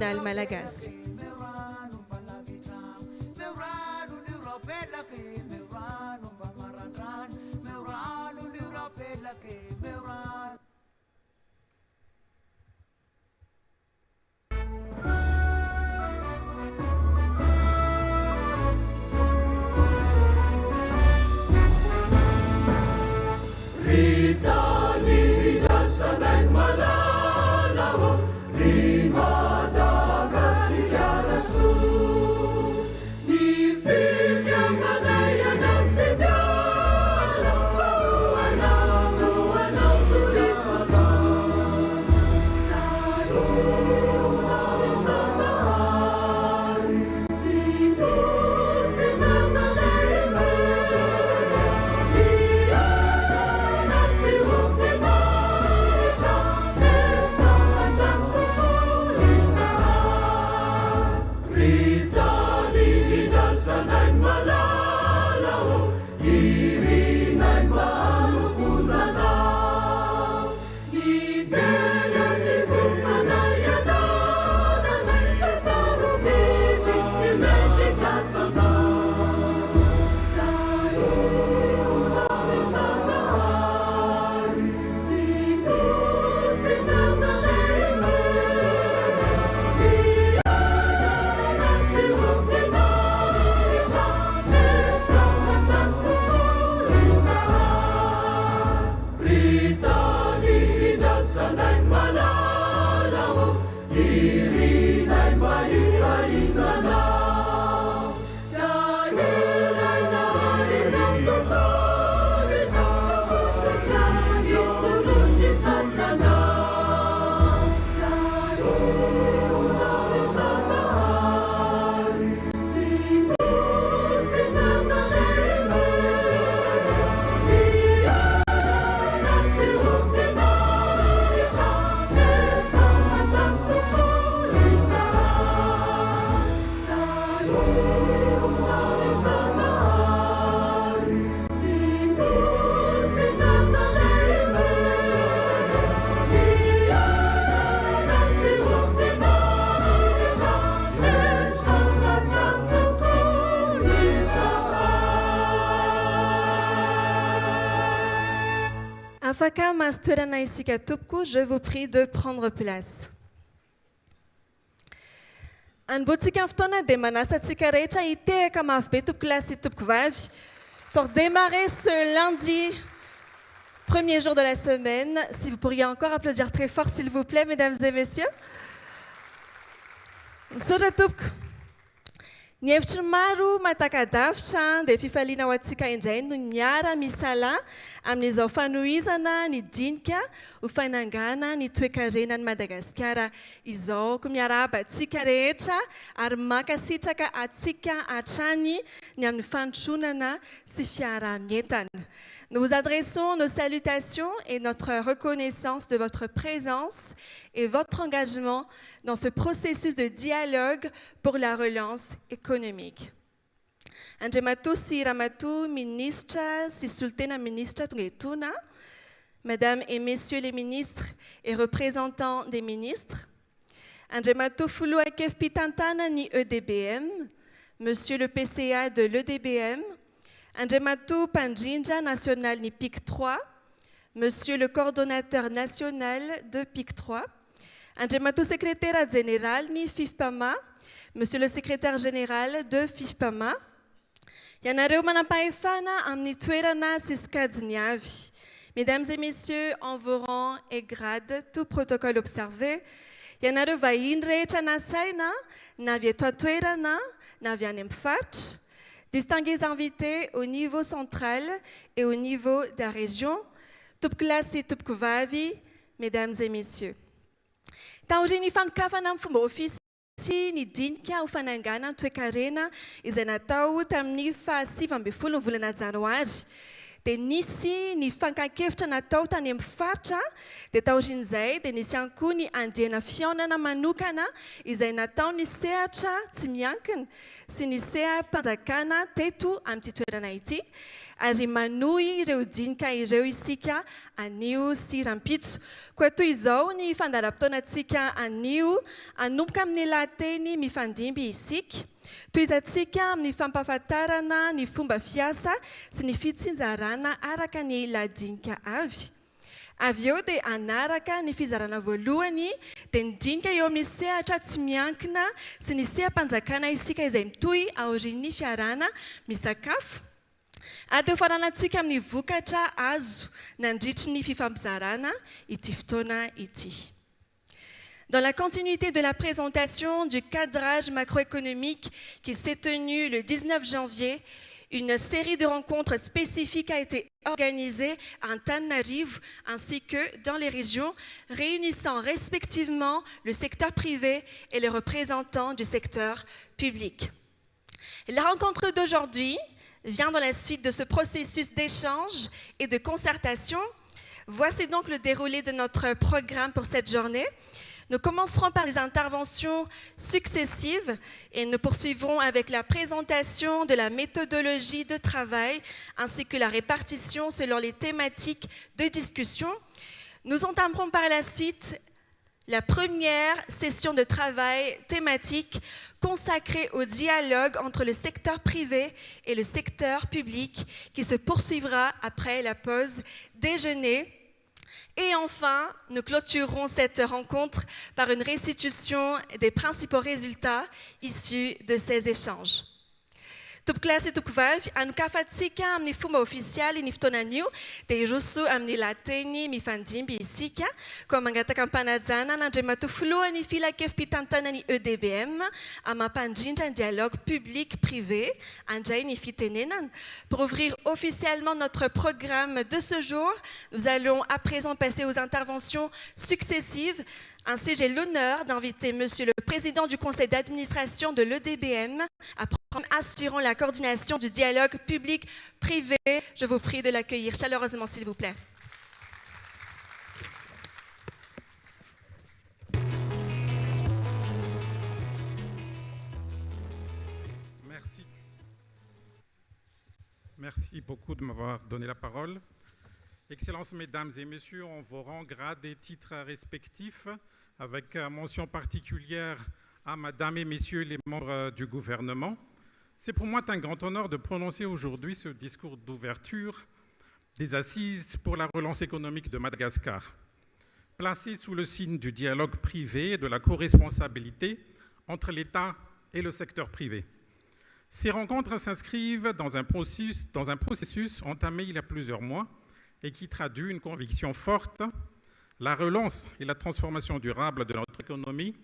malagasy. Afaka mastoerana isika tompoko, je vous prie de prendre place. Anbotsika fotoana dia manasa antsika rehetra hitehaka mafy be tompoko lahy sy tompoko vavy pour démarrer ce lundi, premier jour de la semaine. Si vous pourriez encore applaudir très fort, s'il vous plaît, mesdames et messieurs. Misaotra tompoko. Ny hevitry maro matakadavitra dia fifaliana ho antsika indray no miara misala amin'izao fanohizana ny dinika ho fanangana ny toe-karenan'i Madagasikara izao. Ko miarahaba antsika rehetra ary makasitraka antsika hatrany ny amin'ny fandrosoanana sy fiarahamientana. Nous vous adressons nos salutations et notre reconnaissance de votre présence et votre engagement dans ce processus de dialogue pour la relance économique. Andriamatoa sy Ramatoa ministra sy Sultana ministra tonga etona, Mesdames et Messieurs les ministres et représentants des ministres, Andriamatoa Foloa Kefpitantana ny EDBM, Monsieur le PCA de l'EDBM, Andriamatoa Pandrinja national ni PIC 3, Monsieur le coordonnateur national de PIC 3, Andriamatoa secrétaire général ni FIFPAMA, Monsieur le secrétaire général de FIFPAMA, ianareo manam-pahefana amin'ny toerana sy sokajiny avy. Mesdames et messieurs, en vos rangs et grades, tout protocole observé, ianareo vahiny rehetra nasaina, na avy eto an-toerana, na avy any amin'ny faritra, distingués invités au niveau central et au niveau de la région, tompoko lahy sy tompoko vavy, mesdames et messieurs. Taoriny fanokafana amin'ny fomba ofisy ny dinika ho fanangana ny toe-karena izay natao tamin'ny 27 volana janoary. Dia nisy ny fankakevitra natao tany amin'ny faritra, dia taorian'izay dia nisy ihany koa ny andiana fihaonana manokana izay natao ny sehatra tsy miankina sy ny seham-panjakana teto amin'ity toerana ity, ary manohy ireo dinika ireo isika anio sy rampitso. Koa toy izao ny fandaharam-potoanantsika anio anomboka amin'ny lahateny mifandimby isika, toizantsika amin'ny fampahafantarana ny fomba fiasa sy ny fitsinjarana araka ny lahadinika avy. Avy eo dia anaraka ny fizarana voalohany dia ny dinika eo amin'ny sehatra tsy miankina sy ny seham-panjakana isika izay mitohy aorian'ny fiarana misakafo. Ary teo faranantsika amin'ny vokatra azo nandritry ny fifampizarana ity fotoana ity. Dans la continuité de la présentation du cadrage macroéconomique qui s'est tenu le 19 janvier, une série de rencontres spécifiques a été organisée à Antananarivo ainsi que dans les régions, réunissant respectivement le secteur privé et les représentants du secteur public. La rencontre d'aujourd'hui vient dans la suite de ce processus d'échange et de concertation. Voici donc le déroulé de notre programme pour cette journée. Nous commencerons par des interventions successives et nous poursuivrons avec la présentation de la méthodologie de travail ainsi que la répartition selon les thématiques de discussion. Nous entamerons par la suite la première session de travail thématique consacrée au dialogue entre le secteur privé et le secteur public qui se poursuivra après la pause déjeuner. Et enfin, nous clôturerons cette rencontre par une restitution des principaux résultats issus de ces échanges. Tup classe tup vavy anokafatsika amin'ny fomba ofisialy ny fotoana anio dia iroso amin'ny lateny mifandimby isika koa mangataka ampanajana n'Andriamatoa filohan'ny filakevim-pitantanany EDBM amampandrindra ny dialogue public-privé andray ny fitenenana. Pour ouvrir officiellement notre programme de ce jour, nous allons à présent passer aux interventions successives. Ainsi, j'ai l'honneur d'inviter Monsieur le Président du Conseil d'administration de l'EDBM assurant la coordination du dialogue public-privé. Je vous prie de l'accueillir chaleureusement, s'il vous plaît. Merci. Merci beaucoup de m'avoir donné la parole. Excellences, Mesdames et Messieurs, en vos rangs, grades et titres respectifs, avec mention particulière à Madame et Messieurs les membres du gouvernement. C'est pour moi un grand honneur de prononcer aujourd'hui ce discours d'ouverture des Assises pour la relance économique de Madagascar, placé sous le signe du dialogue privé et de la co-responsabilité entre l'État et le secteur privé. Ces rencontres s'inscrivent dans un processus entamé il y a plusieurs mois et qui traduit une conviction forte. La relance et la transformation durable de notre économie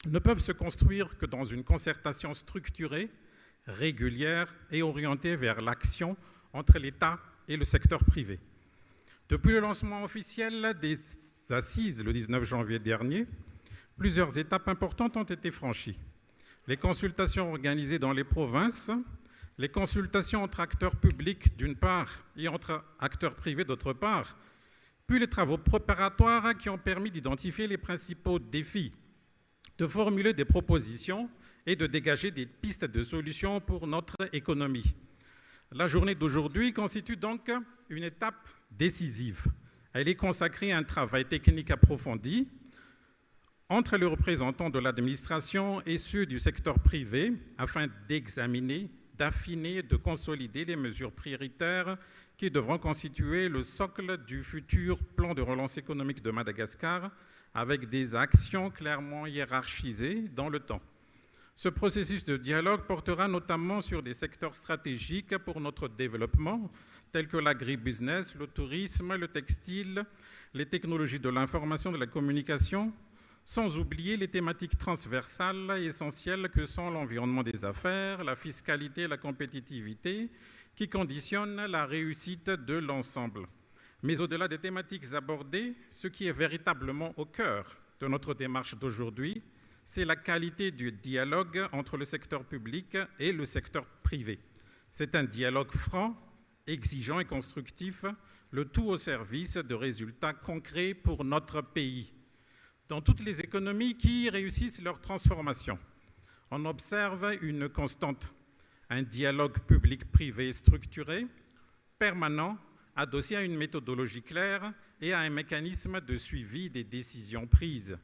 ne peuvent se construire que dans une concertation structurée, régulière et orientée vers l'action entre l'État et le secteur privé. Depuis le lancement officiel des Assises le 19 janvier dernier, plusieurs étapes importantes ont été franchies. Les consultations organisées dans les provinces, les consultations entre acteurs publics d'une part et entre acteurs privés d'autre part, puis les travaux préparatoires qui ont permis d'identifier les principaux défis, de formuler des propositions et de dégager des pistes de solutions pour notre économie. La journée d'aujourd'hui constitue donc une étape décisive. Elle est consacrée à un travail technique approfondi entre les représentants de l'administration et ceux du secteur privé afin d'examiner, d'affiner, de consolider les mesures prioritaires qui devront constituer le socle du futur plan de relance économique de Madagascar avec des actions clairement hiérarchisées dans le temps. Ce processus de dialogue portera notamment sur des secteurs stratégiques pour notre développement, tels que l'agribusiness, le tourisme, le textile, les technologies de l'information et de la communication, sans oublier les thématiques transversales et essentielles que sont l'environnement des affaires, la fiscalité et la compétitivité, qui conditionnent la réussite de l'ensemble. Mais au-delà des thématiques abordées, ce qui est véritablement au cœur de notre démarche d'aujourd'hui, c'est la qualité du dialogue entre le secteur public et le secteur privé. C'est un dialogue franc, exigeants et constructifs, le tout au service de résultats concrets pour notre pays. Dans toutes les économies qui réussissent leur transformation, on observe une constante, un dialogue public-privé structuré, permanent, adossé à une méthodologie claire et à un mécanisme de suivi des décisions prises.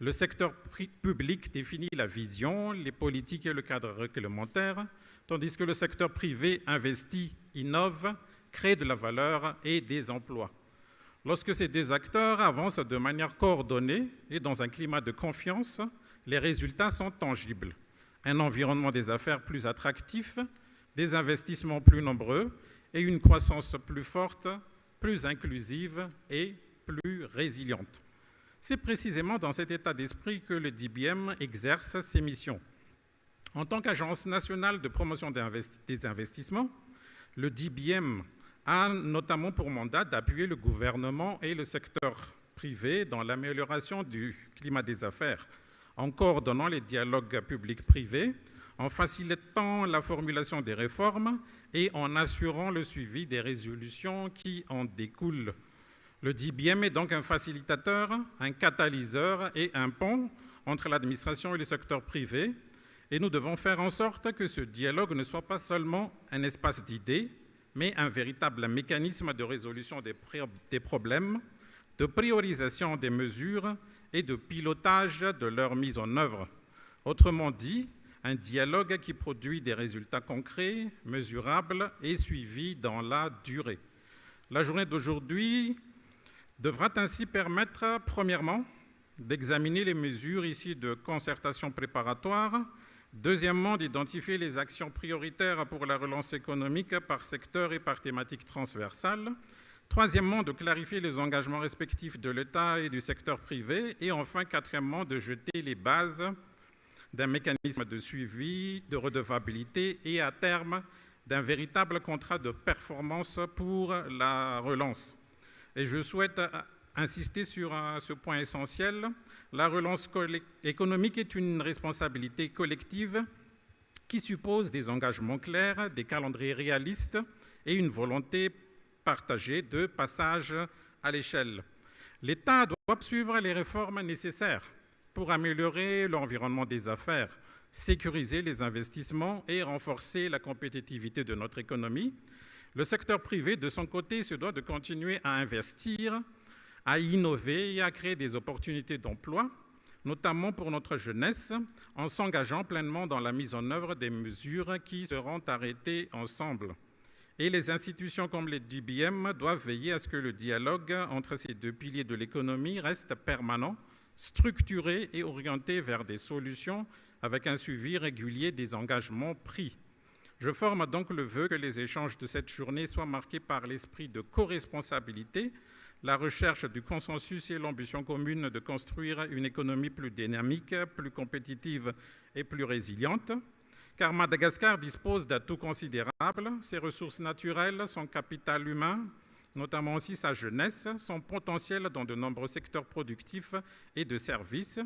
Le secteur public définit la vision, les politiques et le cadre réglementaire, tandis que le secteur privé investit, innove, crée de la valeur et des emplois. Lorsque ces deux acteurs avancent de manière coordonnée et dans un climat de confiance, les résultats sont tangibles. Un environnement des affaires plus attractif, des investissements plus nombreux et une croissance plus forte, plus inclusive et plus résiliente. C'est précisément dans cet état d'esprit que le DBM exerce ses missions. En tant qu'agence nationale de promotion des investissements, le DBM a notamment pour mandat d'appuyer le gouvernement et le secteur privé dans l'amélioration du climat des affaires, en coordonnant les dialogues publics-privés, en facilitant la formulation des réformes et en assurant le suivi des résolutions qui en découlent. Le DBM est donc un facilitateur, un catalyseur et un pont entre l'administration et le secteur privé, et nous devons faire en sorte que ce dialogue ne soit pas seulement un espace d'idées, mais un véritable mécanisme de résolution des problèmes, de priorisation des mesures et de pilotage de leur mise en œuvre. Autrement dit, un dialogue qui produit des résultats concrets, mesurables et suivis dans la durée. La journée d'aujourd'hui devra ainsi permettre, premièrement, d'examiner les mesures issues de concertation préparatoire, deuxièmement, d'identifier les actions prioritaires pour la relance économique par secteur et par thématique transversale, troisièmement, de clarifier les engagements respectifs de l'État et du secteur privé, et enfin, quatrièmement, de jeter les bases d'un mécanisme de suivi, de redevabilité et à terme d'un véritable contrat de performance pour la relance. Et je souhaite insister sur ce point essentiel. La relance économique est une responsabilité collective qui suppose des engagements clairs, des calendriers réalistes et une volonté partagée de passage à l'échelle. L'État doit suivre les réformes nécessaires pour améliorer l'environnement des affaires, sécuriser les investissements et renforcer la compétitivité de notre économie. Le secteur privé, de son côté, se doit de continuer à investir, à innover et à créer des opportunités d'emploi, notamment pour notre jeunesse, en s'engageant pleinement dans la mise en œuvre des mesures qui seront arrêtées ensemble. Et les institutions comme les DBM doivent veiller à ce que le dialogue entre ces deux piliers de l'économie reste permanent, structuré et orienté vers des solutions avec un suivi régulier des engagements pris. Je forme donc le vœu que les échanges de cette journée soient marqués par l'esprit de co-responsabilité, la recherche du consensus et l'ambition commune de construire une économie plus dynamique, plus compétitive et plus résiliente. Car Madagascar dispose d'atouts considérables, ses ressources naturelles, son capital humain, notamment aussi sa jeunesse, son potentiel dans de nombreux secteurs productifs et de services.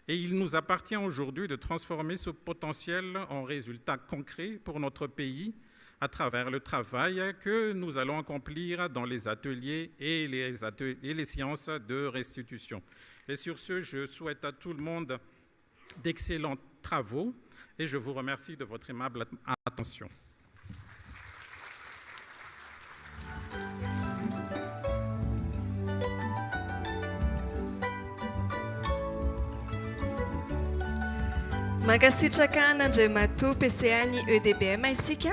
Et il nous appartient aujourd'hui de transformer ce potentiel en résultats concrets pour notre pays à travers le travail que nous allons accomplir dans les ateliers et les séances de restitution. Et sur ce, je souhaite à tout le monde d'excellents travaux et je vous remercie de votre aimable attention. Mankasitraka an'Andriamatoa PCA-ny EDBM isika.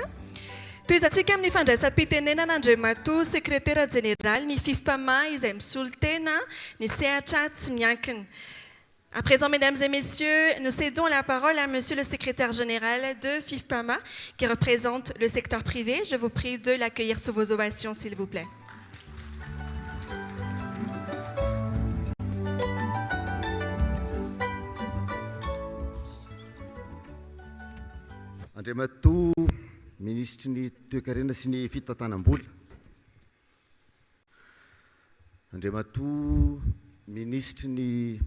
Toizantsika amin'ny fandraisam-pitenenana Andriamatoa, sekretera général ny FIFPAMA izay misolo tena ny sehatra tsy miankina. À présent, mesdames et messieurs, nous cédons la parole à monsieur le secrétaire général de FIFPAMA qui représente le secteur privé. Je vous prie de l'accueillir sous vos ovations, s'il vous plaît. Andriamatoa, ministre ny toe-karena sy ny fitantanam-bola. Andriamatoa, ministre ny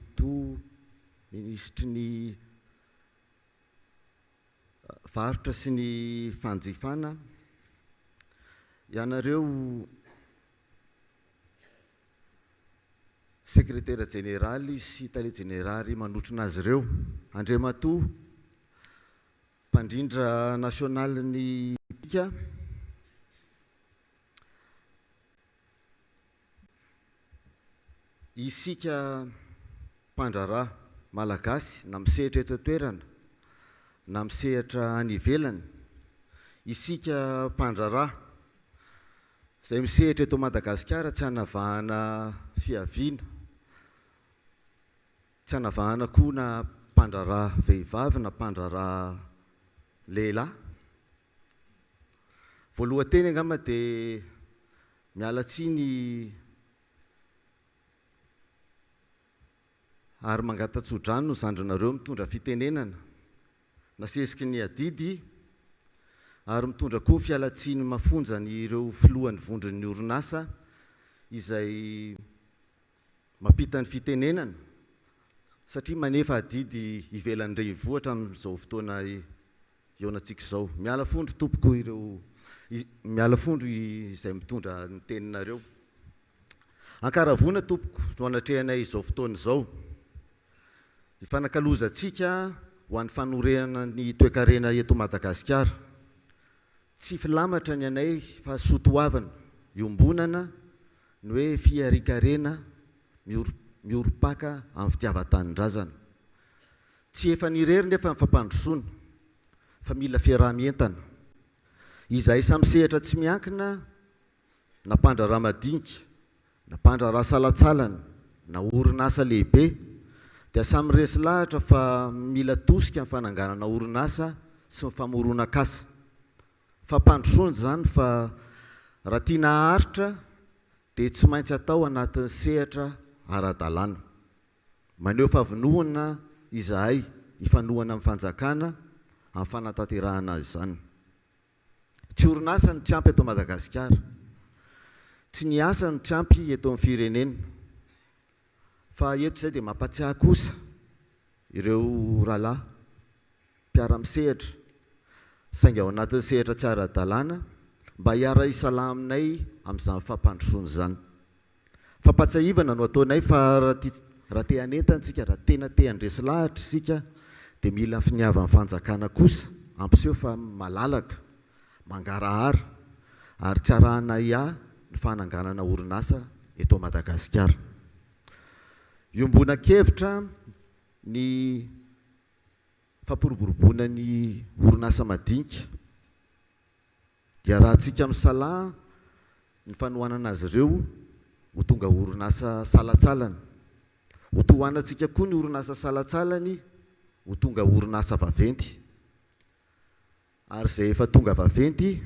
varotra sy ny fanjifana. ianareo sekretera jeneraly sy tale jeneraly manotrona azy ireo Andriamatoa mpandrindra nasionalin'ny pika isika mpandrarà malagasy na misehatra eto toerana na misehatra any ivelany isika mpandrarà izay misehatra eto Madagasikara tsy hanavahana fiaviana tsy hanavahana koa na mpandrarà vehivavy na mpandrarà lehilahy voalohanteny angamba dia miala tsiny ary mangatatsodrano no zandrinareo mitondra fitenenana nasesiky ny adidy ary mitondra koa fialatsiny mafonjany ireo filohan'ny vondron'ny orinasa izay mampita ny fitenenana satria manefa adidy ivelan'ny renivohitra amin'izao fotoana eonantsika izao miala fondro tompoko ireo miala fondro izay mitondra ny teninareo ankaravona tompoko no anatrehanay izao fotoana izao ifanakalozatsika ho an'ny fanorenana ny toe-karena eto Madagasikara tsy filamatra ny anay fa sotoavana iombonana ny hoe fiarikarena mioropaka amin'ny fitiavan-tanindrazana tsy efa nirery nefa mifampandrosoana fa mila fiarah-mientana izay samy sehatra tsy miankina na mpandrarà madinika na mpandrarà salatsalana na orinasa lehibe dia samy resy lahatra fa mila tosika amin'ny fananganana orinasa sy ny famoronan-kasa fa mpandrosoana zany fa raha tiana haharitra dia tsy maintsy atao anatin'ny sehatra ara-dalàna maneho favinoana izahay ifanohana amin'ny fanjakana amin'ny fanatanterahana azy izany tsy orinasa ny tsampy eto Madagasikara tsy ny asa ny tsampy eto amin'ny firenena fa eto izay dia mampatsiahy kosa ireo rahalahy mpiara-misehatra saingy ao anatin'ny sehatra tsy ara-dalàna mba hiara-isalahy aminay amin'izany fampandrosoana izany fampatsiahivana no ataonay fa raha te hanentantsika raha tena te handresy lahatra isika dia mila finiava amin'ny fanjakana kosa ampiseho fa malalaka mangarahara ary tsy arahana ihah ny fananganana orinasa eto Madagasikara iombona-kevitra ny fampiroboroboana ny orinasa madinika dia raha antsika misalaha ny fanohanana azy ireo ho tonga orinasa salatsalany ho tohanantsika koa ny orinasa salatsalany ho tonga orinasa vaventy ary izay efa tonga vaventy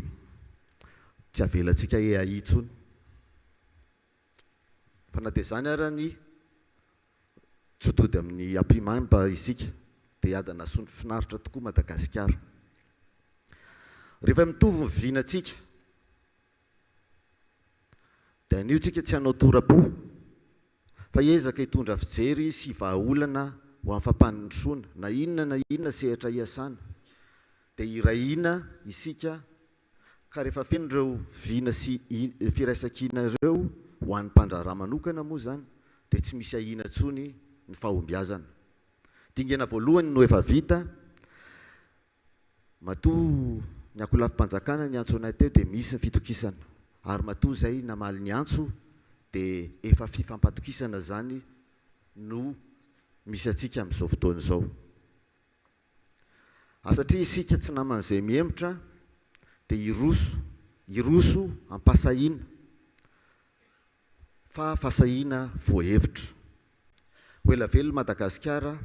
tsy avelantsika eaitsony fa na dia izany ara ny tsotody amin'ny ampimamba isika dia adana sony finaritra tokoa Madagasikara rehefa mitovy ny vinantsika dia anio tsika tsy hanao tora-po fa ezaka hitondra fijery sy vahaolana ho amin'ny fampandrosoana na inona sehatra iasana dia irahina isika ka rehefa feno ireo vina sy firaisan-kina ireo ho an'ny mpandrarà manokana moa zany dia tsy misy ahina ntsony ny fahombiazana dingana voalohany no efa vita matoa ny akolafim-panjakana ny antso anay teo dia misy ny fitokisana ary matoa izay namaly ny antso dia efa fifampatokisana zany no misy atsika amin'izao fotoana izao satria isika tsy naman'izay mihemitra dia iroso ampasahiana fa fasahiana voahevitra hoela velo Madagasikara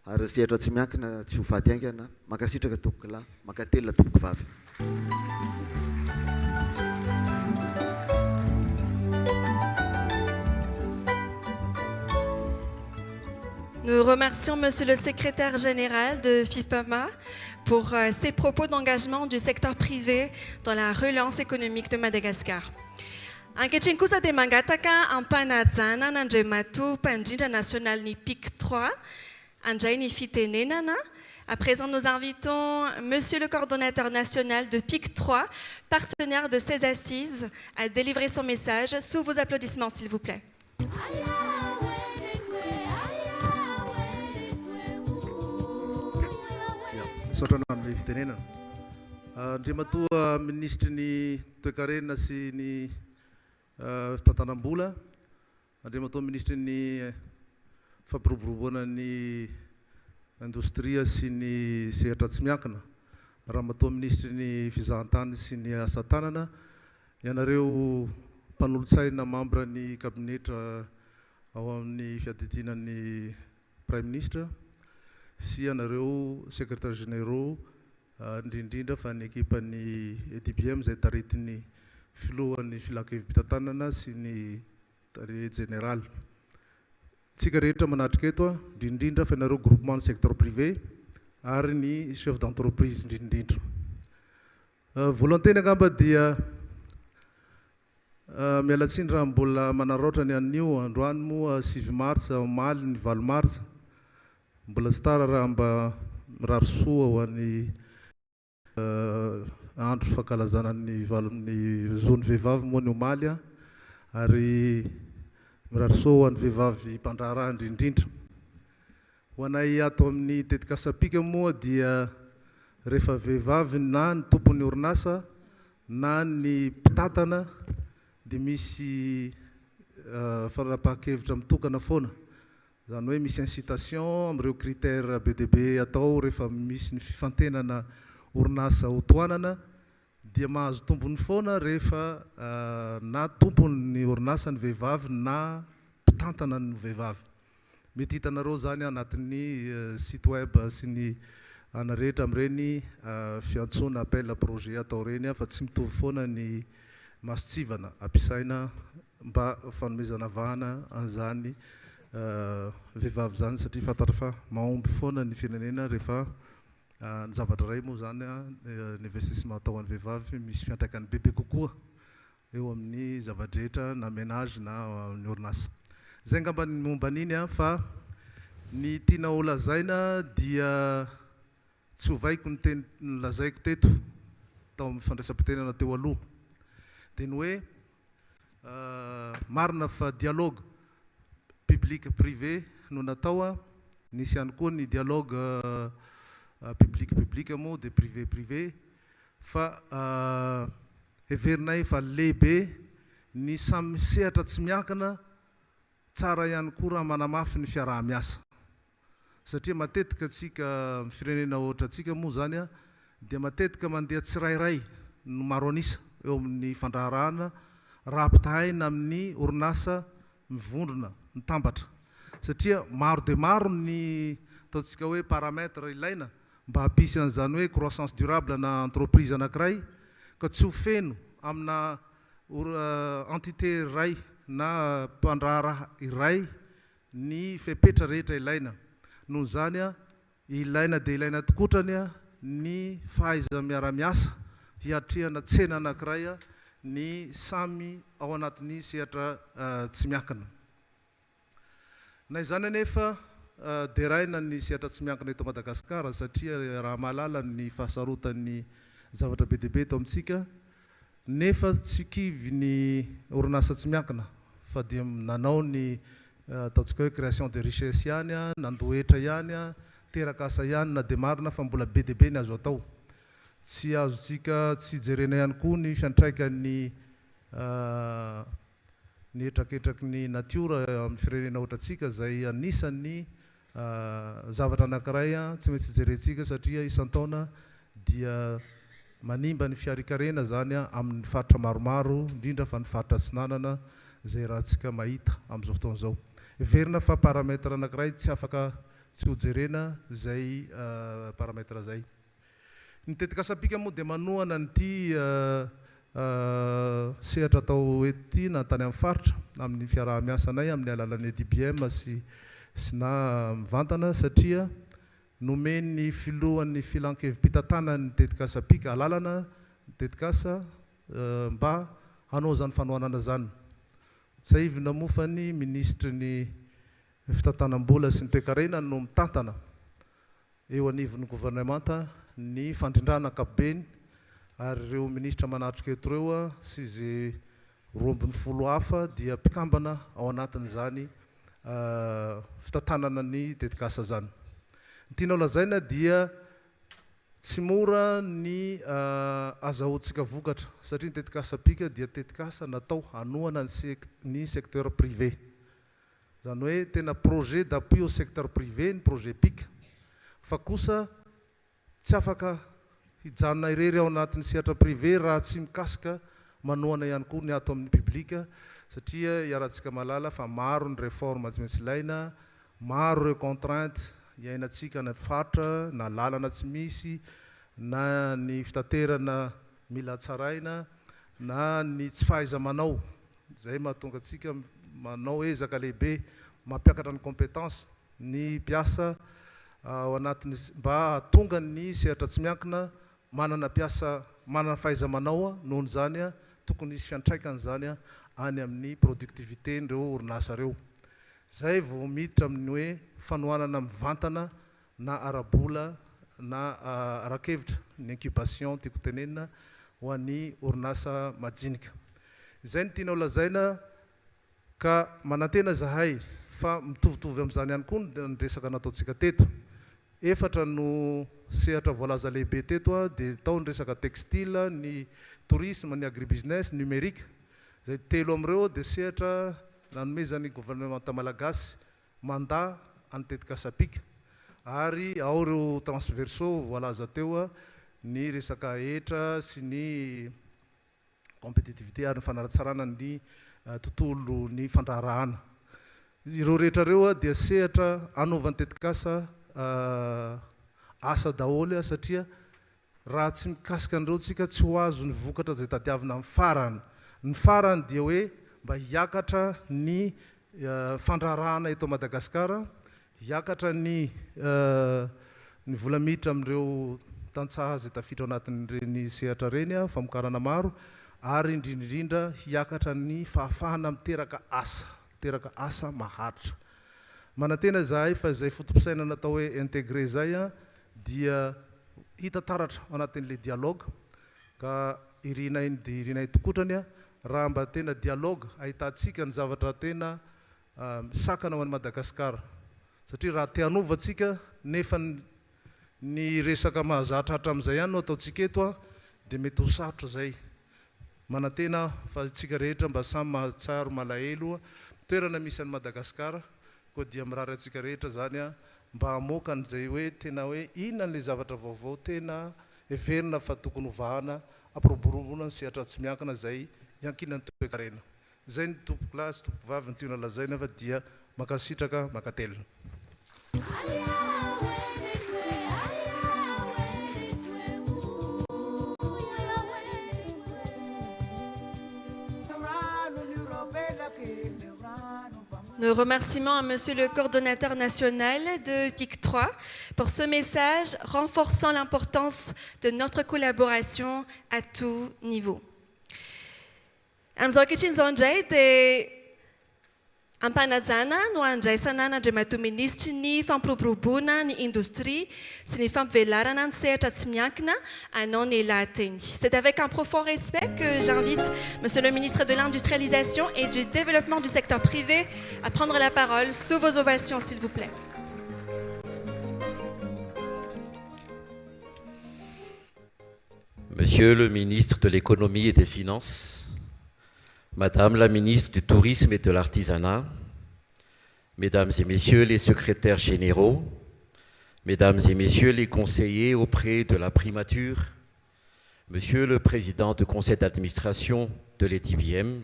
ary sehatra tsy miankina tsy ho faty aingana mankasitraka tompoko lahy mankatelina tompoko vavy Nous remercions Monsieur le Secrétaire général de FIPAMA pour ses propos d'engagement du secteur privé dans la relance économique de Madagascar. Ankehitriny kosa dia mangataka ampanajana n'Andriamatoa mpandrindra nasionaly ny PIC 3 andray ny fitenenana À présent, nous invitons Monsieur le coordonnateur national de PIC 3, partenaire de ces assises, à délivrer son message. Sous vos applaudissements, s'il vous plaît. Andriamatoa ministry ny toe-karena sy ny fitantanam-bola, andriamatoa ministry ny fampiroboroboana ny indostria sy ny sehatra tsy miankina, rahamatoa ministry ny fizahan-tany sy ny asa tanana, ianareo mpanolotsaina membre ny kabinetra ao amin'ny fiadidinan'ny prime ministre sy ianareo secrétaire généraux indrindrindra fa ny ekipan'ny EDBM zay taretin'ny filohan'ny filankevim-pitantanana sy ny tarety général. Tsika rehetra manatrika eto indrindrindra fa ianareo groupement ny secteur privé ary ny chef d'entreprise indrindrindra. Voalohany angamba dia mialatsiny raha mbola manararaotra ny anio androany moa 7 mars omaly ny 20 mars mbola tsy tara raha mba mirarosoa ho an'ny andro fankalazana ny zony vehivavy moa ny omaly ary mirarosoa ho an'ny vehivavy mpandraharaha indrindrindra. Ho anay ato amin'ny tetikasapika moa dia rehefa vehivavy na ny tompon'ny orinasa na ny mpitantana dia misy farapahan-kevitra mitokana foana. Zany hoe misy incitation amin'ireo critères BDB atao rehefa misy ny fifantenana orinasa ho toanana dia mahazo tombony foana rehefa na tompony orinasa ny vehivavy na mpitantana ny vehivavy. Mety hitanareo zany anatin'ny site web sy ny anarehetra amin'ireny fiantsona appel à projet atao reny fa tsy mitovy foana ny masotsivana ampiasaina mba fanomezana vahana an'izany vehivavy zany satria fantatra fa mahomby foana ny firenena rehefa ny zavatra ray moa zany ny investissement atao an'ny vehivavy misy fiantraikany bebe kokoa eo amin'ny zavadrehetra na ménage na ny orinasa. Zay ngamba ny momba an'iny fa ny tiana ho lazaina dia tsy hovaiko ny teny lazaiko teto tao amin'ny fandraisam-pitenana teo aloha dia ny hoe marina fa dialogue public privé no natao, nisy ihany koa ny dialogue public moa dia privé fa heverinay fa lehibe ny samy sehatra tsy miankina tsara ihany koa raha manamafy ny fiaraha-miasa. Satria matetika atsika amin'ny firenena ohatra atsika moa zany dia matetika mandeha tsirairay no maro anisa eo amin'ny fandraharahana raha ampitahaina amin'ny orinasa mivondrona mitambatra. Satria maro dia maro ny ataontsika hoe paramètre ilaina mba hampisy an'izany hoe croissance durable na entreprise anankiray ka tsy ho feno amina entité iray na mpandraharaha iray ny fepetra rehetra ilaina. Noho zany ilaina dia ilaina tokotrany ny fahaiza miara-miasa hiatrehana tsena anankiray ny samy ao anatin'ny sehatra tsy miankina. Na izany anefa deraina ny sehatra tsy miankina eto Madagasikara satria raha mahalala ny fahasarotan'ny zavatra be dia be eto amintsika nefa tsy kivy ny orinasa tsy miankina fa dia nanao ny ataontsika hoe création de richesse ihany nandohetra ihany teraka asa ihany na dia marina fa mbola be dia be ny azo atao. Tsy azontsika tsy jerena ihany koa ny fiantraikan'ny ny etraketraky ny natiora amin'ny firenena ohatratsika zay anisan'ny zavatra anankiray tsy maintsy jerentsika satria isan-taona dia manimba ny fiarikarena zany amin'ny faritra maromaro indrindra fa ny faritra Atsinanana zay rahantsika mahita amin'izao fotoan'izao. Verina fa paramètre anankiray tsy afaka tsy ho jerena zay paramètre zay. Ny tetikasapika moa dia manohana nyty sehatra atao ety na tany amin'ny faritra amin'ny fiaraha-miasanay amin'ny alalan'ny EDBM sy na mivantana satria nomeny filohan'ny filankevim-pitantanana ny tetikasapika alalana ny tetikasa mba hanao zany fanohanana zany. Saivina moa fa ny ministry ny fitantanam-bola sy ny toe-karena no mitantana eo anivon'ny gouvernemanta ny fandrindrana ankapobeny ary ireo ministra manatrika eto reo a sy zay 12 hafa dia mpikambana ao anatin'izany fitantanana ny tetikasa zany. Ny tianao lazaina dia tsy mora ny azahoantsika vokatra satria ny tetikasa pika dia tetikasa natao hanohana ny secteur privé. Zany hoe tena projet d'appui au secteur privé ny projet pika fa kosa tsy afaka hijanona irery ao anatin'ny sehatra privé raha tsy mikasika manohana ihany koa ny ato amin'ny publika satria iarahantsika malala fa maro ny réforme tsy maintsy ilaina, maro ireo contrainte iainantsika na fatra na lalana tsy misy na ny fitaterana mila tsaraina na ny tsy fahaiza manao zay mahatonga atsika manao ezaka lehibe mampiakatra ny compétence ny mpiasa ao anatin'ny mba tonga ny sehatra tsy miankina manana mpiasa manana fahaiza manao nohon' zany a tokony isy fiantraikany zany a any amin'ny productivité ndreo orinasa reo. Zay vao miditra amin'ny hoe fanohanana mivantana na arabola na arakevitra ny incubation tiako tenenina ho an'ny orinasa majinika. Zay ny tianao lazaina ka manantena zahay fa mitovitovy amin'izany ihany koa ny resaka nataontsika teto. Efatra no sehatra voalaza lehibe teto a dia tao ny resaka textile, ny tourisme, ny agribusiness, numérique. Zay telo amin'ireo dia sehatra nanomezan'ny gouvernemanta malagasy mandat any tetikasa pika. Ary ao ireo transversaux voalaza teo a ny resaka hetra sy ny compétitivité ary ny fanaratsarana ny tontolo ny fandraharahana. Ireo rehetra reo a dia sehatra anaovan'ny tetikasa asa daholo satria raha tsy mikasika an'ireo tsika tsy ho azo ny vokatra zay tadiavina amin'ny farany. Ny farany dia hoe mba hiakatra ny fandraharahana eto Madagasikara, hiakatra ny vola miditra amin'ireo tantsaha zay tafiditra anatin'ireny sehatra reny a famokarana maro ary indrindrindra hiakatra ny fahafahana miteraka asa maharitra. Manantena zahay fa zay fotopisaina natao hoe intégré zay a dia hita taratra anatin'le dialogue ka irinay dia irinay tokotrany a raha mba tena dialogue ahitantsika ny zavatra tena misakana ho an'i Madagasikara satria raha te hanovantsika nefa ny resaka mahazatra hatramin'izay ihany no ataontsika eto a dia mety ho sarotra zay. Manantena fa tsika rehetra mba samy mahatsaro malahelo toerana misy an'i Madagasikara koa dia mirary atsika rehetra zany a mba hamoaka an'izay hoe tena hoe inona n'le zavatra vaovao tena heverina fa tokony hovahana ampiroboroboana ny sehatra tsy miankina zay iankinan'ny toe-karena. Zay ny tompo-plasy tompo-vavy ny tiana lazaina fa dia makasitraka makatelina. Nos remerciements à Monsieur le coordonnateur national de PIC 3 pour ce message renforçant l'importance de notre collaboration à tout niveau. Amin'izao ankehitriny izao indray dia ampanajana no andraisana n'Andriamatoa Ministry ny fampiroboroboana ny industrie sy ny fampivelarana ny sehatra tsy miankina anao ny lahateny. C'est avec un profond respect que j'invite Monsieur le ministre de l'Industrialisation et du Développement du secteur privé à prendre la parole sous vos ovations, s'il vous plaît. Monsieur le ministre de l'Économie et des Finances, Madame la ministre du Tourisme et de l'Artisanat, Mesdames et Messieurs les secrétaires généraux, Mesdames et Messieurs les conseillers auprès de la primature, Monsieur le Président du Conseil d'administration de l'ETBM,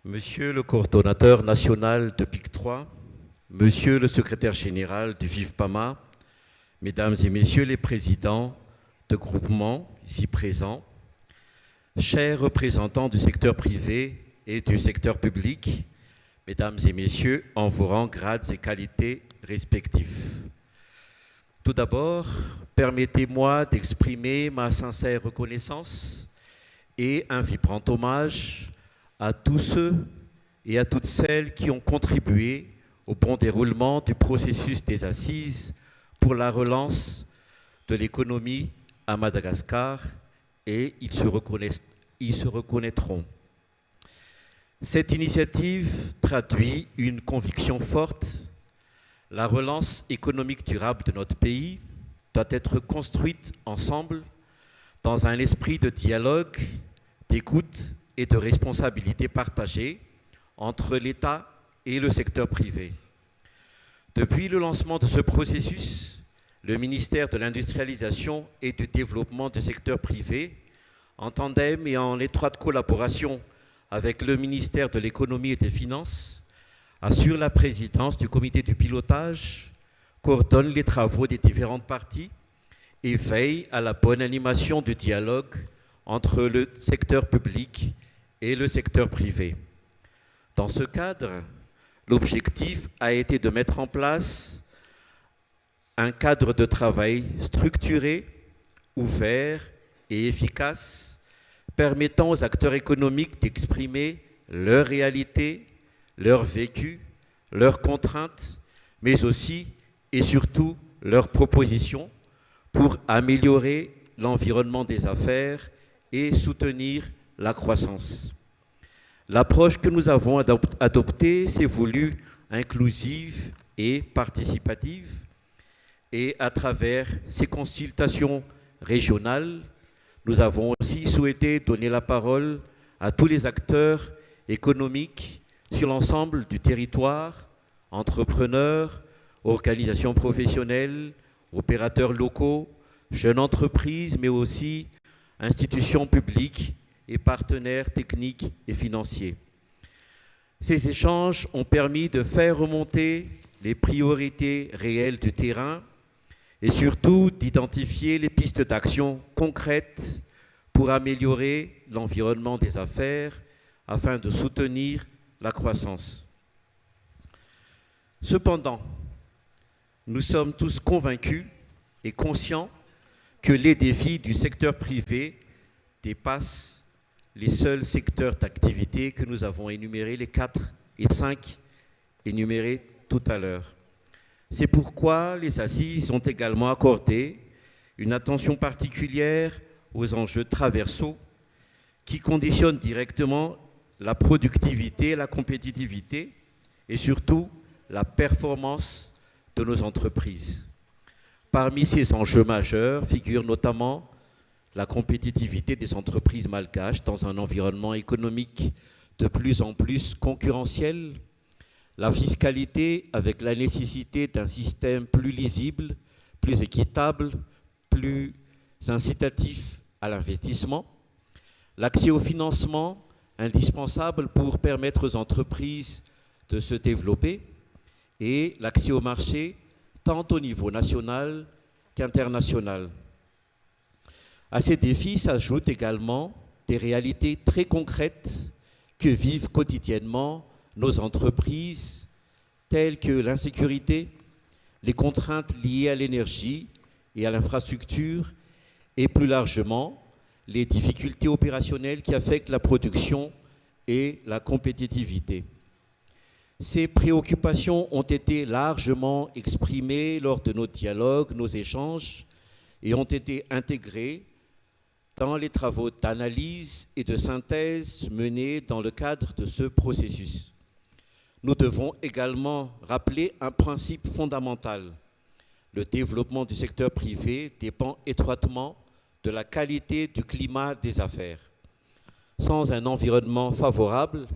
Monsieur le coordonnateur national de PIC 3, Monsieur le secrétaire général du VIVPAMA, Mesdames et Messieurs les présidents de groupements ici présents, chers représentants du secteur privé et du secteur public, Mesdames et Messieurs, en vos rangs, grades et qualités respectifs. Tout d'abord, permettez-moi d'exprimer ma sincère reconnaissance et un vibrant hommage à tous ceux et à toutes celles qui ont contribué au bon déroulement du processus des assises pour la relance de l'économie à Madagascar et ils se reconnaîtront. Cette initiative traduit une conviction forte. La relance économique durable de notre pays doit être construite ensemble dans un esprit de dialogue, d'écoute et de responsabilité partagée entre l'État et le secteur privé. Depuis le lancement de ce processus, le ministère de l'Industrialisation et du Développement du secteur privé, en tandem et en étroite collaboration avec le ministère de l'Économie et des Finances, assure la présidence du comité du pilotage, coordonne les travaux des différentes parties et veille à la bonne animation du dialogue entre le secteur public et le secteur privé. Dans ce cadre, l'objectif a été de mettre en place un cadre de travail structuré, ouvert et efficace, permettant aux acteurs économiques d'exprimer leur réalité, leur vécu, leurs contraintes, mais aussi et surtout leurs propositions pour améliorer l'environnement des affaires et soutenir la croissance. L'approche que nous avons adoptée s'est voulue inclusive et participative, et à travers ces consultations régionales, nous avons aussi souhaité donner la parole à tous les acteurs économiques sur l'ensemble du territoire, entrepreneurs, organisations professionnelles, opérateurs locaux, jeunes entreprises, mais aussi institutions publiques et partenaires techniques et financiers. Ces échanges ont permis de faire remonter les priorités réelles du terrain et surtout d'identifier les pistes d'action concrètes pour améliorer l'environnement des affaires afin de soutenir la croissance. Cependant, nous sommes tous convaincus et conscients que les défis du secteur privé dépassent les seuls secteurs d'activité que nous avons énumérés, les 4 et 5 énumérés tout à l'heure. C'est pourquoi les assises ont également accordé une attention particulière aux enjeux transversaux qui conditionnent directement la productivité, la compétitivité et surtout la performance de nos entreprises. Parmi ces enjeux majeurs figure notamment la compétitivité des entreprises malgaches dans un environnement économique de plus en plus concurrentiel, la fiscalité avec la nécessité d'un système plus lisible, plus équitable, plus incitatif à l'investissement, l'accès au financement indispensable pour permettre aux entreprises de se développer et l'accès au marché tant au niveau national qu'international. À ces défis s'ajoutent également des réalités très concrètes que vivent quotidiennement nos entreprises, telles que l'insécurité, les contraintes liées à l'énergie et à l'infrastructure, et plus largement, les difficultés opérationnelles qui affectent la production et la compétitivité. Ces préoccupations ont été largement exprimées lors de nos dialogues, nos échanges, et ont été intégrées dans les travaux d'analyse et de synthèse menés dans le cadre de ce processus. Nous devons également rappeler un principe fondamental. Le développement du secteur privé dépend étroitement de la qualité du climat des affaires. Sans un environnement favorable,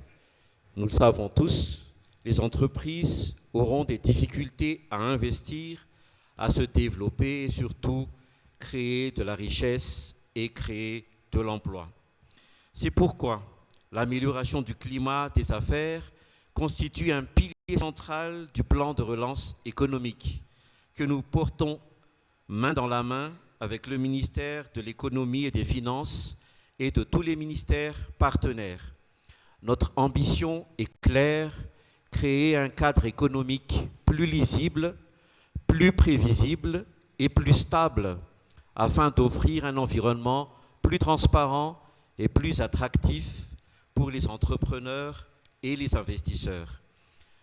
nous le savons tous, les entreprises auront des difficultés à investir, à se développer et surtout créer de la richesse et créer de l'emploi. C'est pourquoi l'amélioration du climat des affaires constitue un pilier central du plan de relance économique que nous portons main dans la main avec le ministère de l'Économie et des Finances et de tous les ministères partenaires. Notre ambition est claire, créer un cadre économique plus lisible, plus prévisible et plus stable afin d'offrir un environnement plus transparent et plus attractif pour les entrepreneurs et les investisseurs.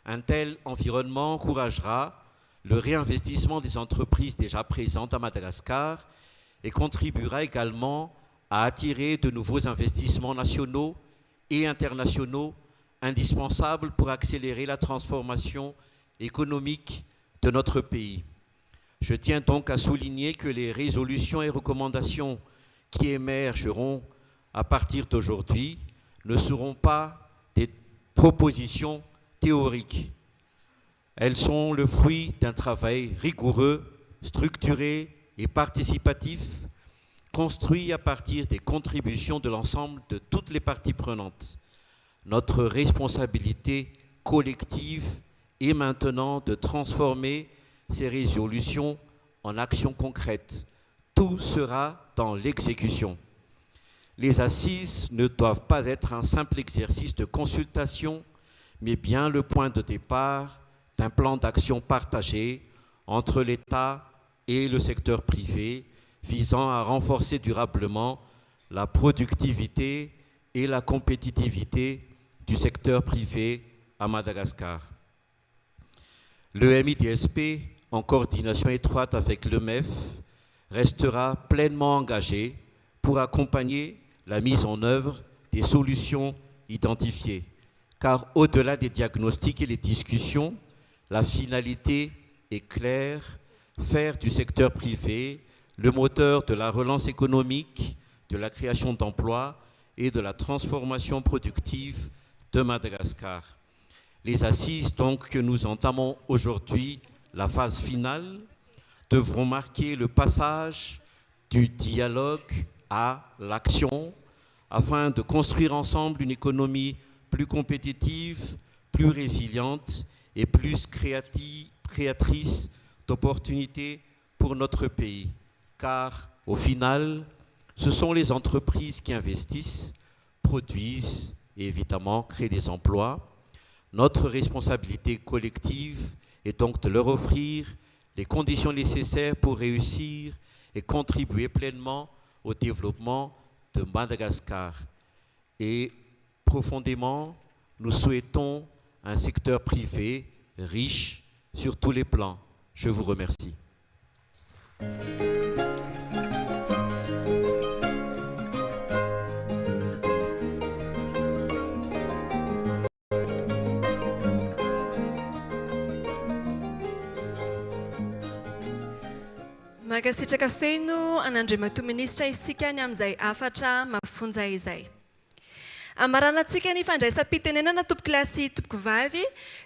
Un tel environnement encouragera le réinvestissement des entreprises déjà présentes à Madagascar et contribuera également à attirer de nouveaux investissements nationaux et internationaux indispensables pour accélérer la transformation économique de notre pays. Je tiens donc à souligner que les résolutions et recommandations qui émergeront à partir d'aujourd'hui ne seront pas des propositions théoriques. Elles sont le fruit d'un travail rigoureux, structuré et participatif, construit à partir des contributions de l'ensemble de toutes les parties prenantes. Notre responsabilité collective est maintenant de transformer ces résolutions en actions concrètes. Tout sera dans l'exécution. Les assises ne doivent pas être un simple exercice de consultation, mais bien le point de départ d'un plan d'action partagé entre l'État et le secteur privé, visant à renforcer durablement la productivité et la compétitivité du secteur privé à Madagascar. Le MIDSP, en coordination étroite avec le MEF, restera pleinement engagé pour accompagner la mise en œuvre des solutions identifiées. Car au-delà des diagnostics et les discussions, la finalité est claire, faire du secteur privé le moteur de la relance économique, de la création d'emplois et de la transformation productive de Madagascar. Les assises donc que nous entamons aujourd'hui, la phase finale, devront marquer le passage du dialogue à l'action afin de construire ensemble une économie plus compétitive, plus résiliente et plus créatrice d'opportunités pour notre pays. Car au final, ce sont les entreprises qui investissent, produisent et évidemment créent des emplois. Notre responsabilité collective est donc de leur offrir les conditions nécessaires pour réussir et contribuer pleinement au développement de Madagascar. Et profondément, nous souhaitons un secteur privé riche sur tous les plans. Je vous remercie. Magasitraka feno an'Andriamatoa Minisitra isika ny amin'izay afatra mafonja izay. Amaranantsika ny fandraisam-pitenenana tompo-kilasy tompo-vavy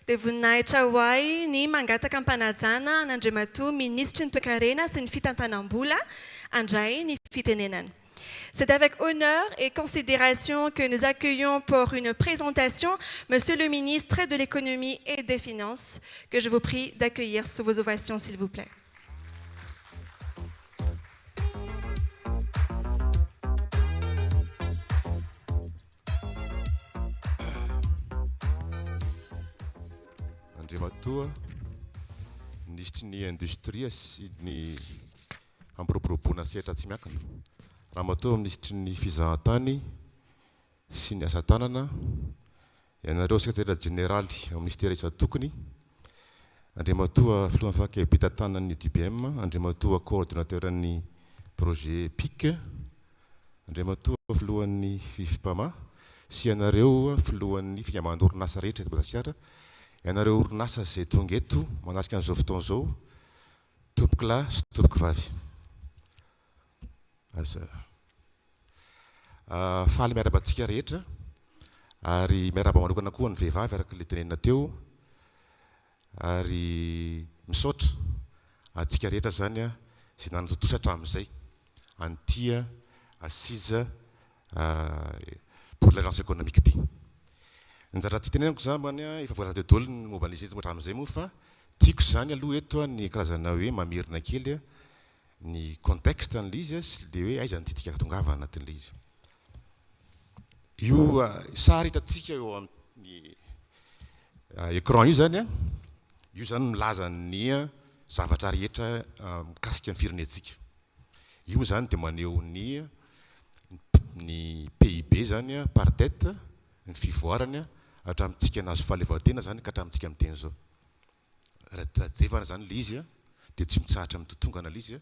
dia voninahitra ho ahy ny mangataka ampanajana an'Andriamatoa Ministry ny toe-karena sy ny fitantanam-bola andray ny fitenenana. C'est avec honneur et considération que nous accueillons pour une présentation Monsieur le ministre de l'Économie et des Finances, que je vous prie d'accueillir sous vos ovations, s'il vous plaît. Andriamatoa, ministre ny industria sy ny ampiroboroboana sehatra tsy miankina. Ramatoa ministre ny fizahan-tany sy ny asa tanana, ianareo secrétaire général au ministère isa tokony, Andriamatoa filoha vaky mpitantanan'ny DBM, Andriamatoa coordinateur ny projet PIC, Andriamatoa filohan'ny FIFPAMA sy ianareo filohan'ny fiamandorina-asa rehetra eto Madagasikara. Ianareo orinasa izay tonga eto manarika an'izao fotoana izao, tompo-kilahy sy tompo-kivavy. Faly miarabantsika rehetra ary miaraba manokana koa ny vehivavy araka ilay tenenina teo ary misaotra antsika rehetra zany izay nanotosatra amin'izay an'ity assise pour la relance économique ity. Nzara ty tenenako zany efa voalaza teo daholo ny momba an'izy hatramin'izay moa fa tiako zany aloha eto ny karazana hoe mamerina kely ny contexte an'ilay izy sy le hoe aiza ny titika tongava anatin'ilay izy. Io sary hitantsika eo amin'ny écran io zany io zany milaza ny zavatra rehetra mikasika ny firenentsika. Io moa zany dia maneho ny PIB zany par tête, ny fivoarany hatramintsika nahazo fahaleovan-tena zany ka hatramintsika amin'ny teny zao. rajevana zany le izy a dia tsy mitsahatra amin'ny totongana le izy a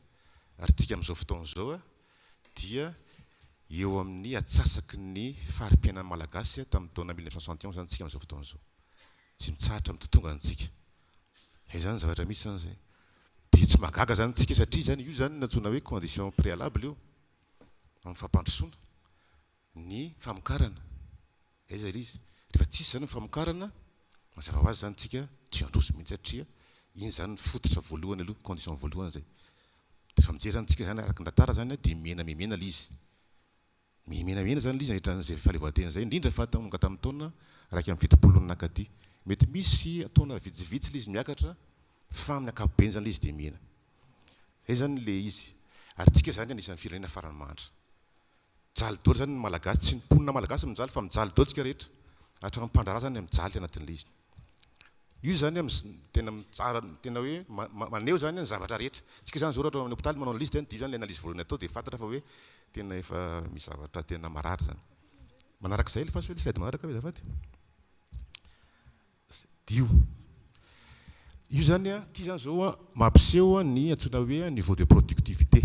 ary tika amin'izao fotoana izao a dia eo amin'ny atsasaky ny farim-piainana malagasy tamin'ny taona 1961 zany tsika amin'izao fotoana izao tsy mitsahatra amin'ny totonganatsika izany zavatra misy zany zay dia tsy magaga zany tsika satria zany io zany natsoina hoe condition préalable io amin'ny fampandrosoana ny famokarana aiza ry izy rehefa tsisy zany ny famokarana mazava ho azy zany tsika tsy androso mihitsy satria iny zany fototra voalohany aloha condition voalohany zay dia fa mijery zany tsika zany araka ndatara zany dia menamemena le izy menamena zany le izy nahitran'izay fahaleovan-tena zay indrindra fa tamin'ny taona raiky amin'ny fitopolo nakaty mety misy ataona vitsivitsy le izy miakatra fa amin'ny ankapobeny zany le izy dia mena zay zany le izy ary tsika zany anisan'ny firenena farany mahantra jaly daoly zany ny malagasy tsy ny mponina malagasy mijaly fa mijaly daoly tsika rehetra hatramin'ny mpandrara zany mijaly anatin'le izy io zany tena mitsara tena hoe maneho zany ny zavatra rehetra tsika zany zao ohatra amin'ny hôpitaly manao an'lizy dia zany le analyse voalohany atao dia fantatra fa hoe tena efa misy zavatra tena marary zany manaraka izay fa sady manaraka hoe zafady io zany a ty zany zao a mampiseho ny antsoina hoe niveau de productivité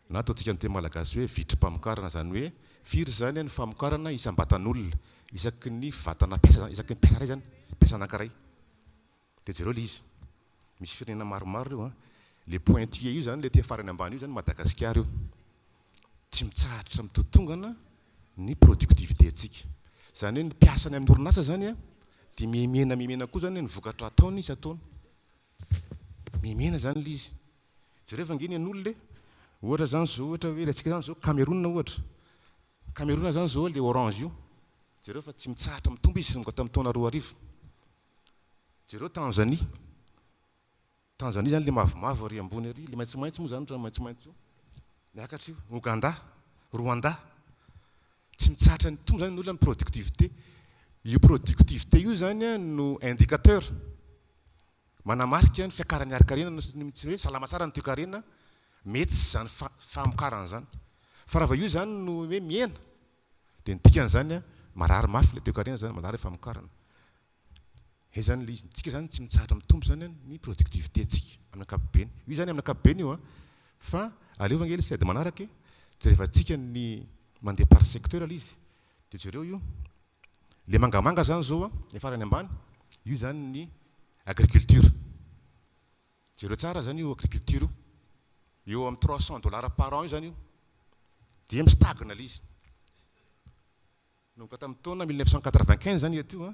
na ataontsika ny teny malagasy hoe vitrim-pamokarana zany hoe firy zany ny famokarana isam-batan'olona isaky ny vatana piasa isaky ny piasa ray zany piasa anankiray dia jereo le izy misy firenena maromaro io a le pointillé io zany le tia farany ambany io zany Madagasikara io tsy mitsahatra mitotongana ny productivité atsika zany hoe ny piasany amin'ny orinasa zany a dia mimena koa zany ny vokatra ataony izy ataony mimena zany le izy jereo efa ngeny an'olo le ohatra zany zao ohatra hoe ratsika zany zao Cameroun ohatra Cameroun zany zao le orange io jereo fa tsy mitsahatra mitombo izy songa tamin'ny taona 2000 jereo Tanzanie zany le mavomavo ary ambony ary le maitsomaitso moa zany raha maitsomaitso miakatra io Ouganda Rwanda tsy mitsahatra ny tombo zany ny olona amin'ny productivité io productivité io zany no indicateur manamarika ny fiakarany ari-karena tsy hoe salama tsara ny toe-karena mety zany famokarana zany fa raha io zany no hoe miena dia ny dikany zany marary mafy le toe-karena zany manary famokarana zany le izy tsika zany tsy mitsahatra mitombo zany ny productivité tsika amin'ny ankapobeny io zany amin'ny ankapobeny io a fa aleo vangely sady manaraka tsy rehefa tsika ny mandeha par secteur le izy dia jereo io le mangamanga zany zao a le farany ambany io zany ny agriculture jereo tsara zany io agriculture io amin'ny $300 par an io zany io dia mistagna le izy nonka tamin'ny taona 1995 zany eto io a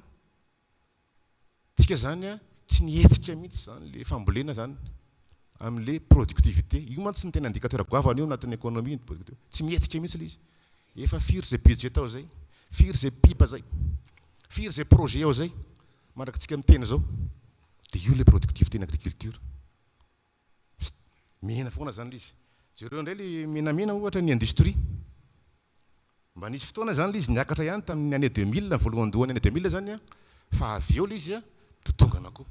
tsika zany a tsy nihetsika mihitsy zany le fambolena zany amin'le productivité io mantsy ny tena indicateur goavana io anatin'ny économie tsy mihetsika mihitsy le izy efa firy zay budget tao zay firy zay pipa zay firy zay projet ao zay mandraka tsika miteny zao dia io le productivité ny agriculture mihena foana zany le izy jereo indray le menamena ohatra ny industrie mba nisy fotoana zany le izy niakatra ihany tamin'ny année 2000 voalohandohan'ny année 2000 zany a fa avy eo le izy a totongana koa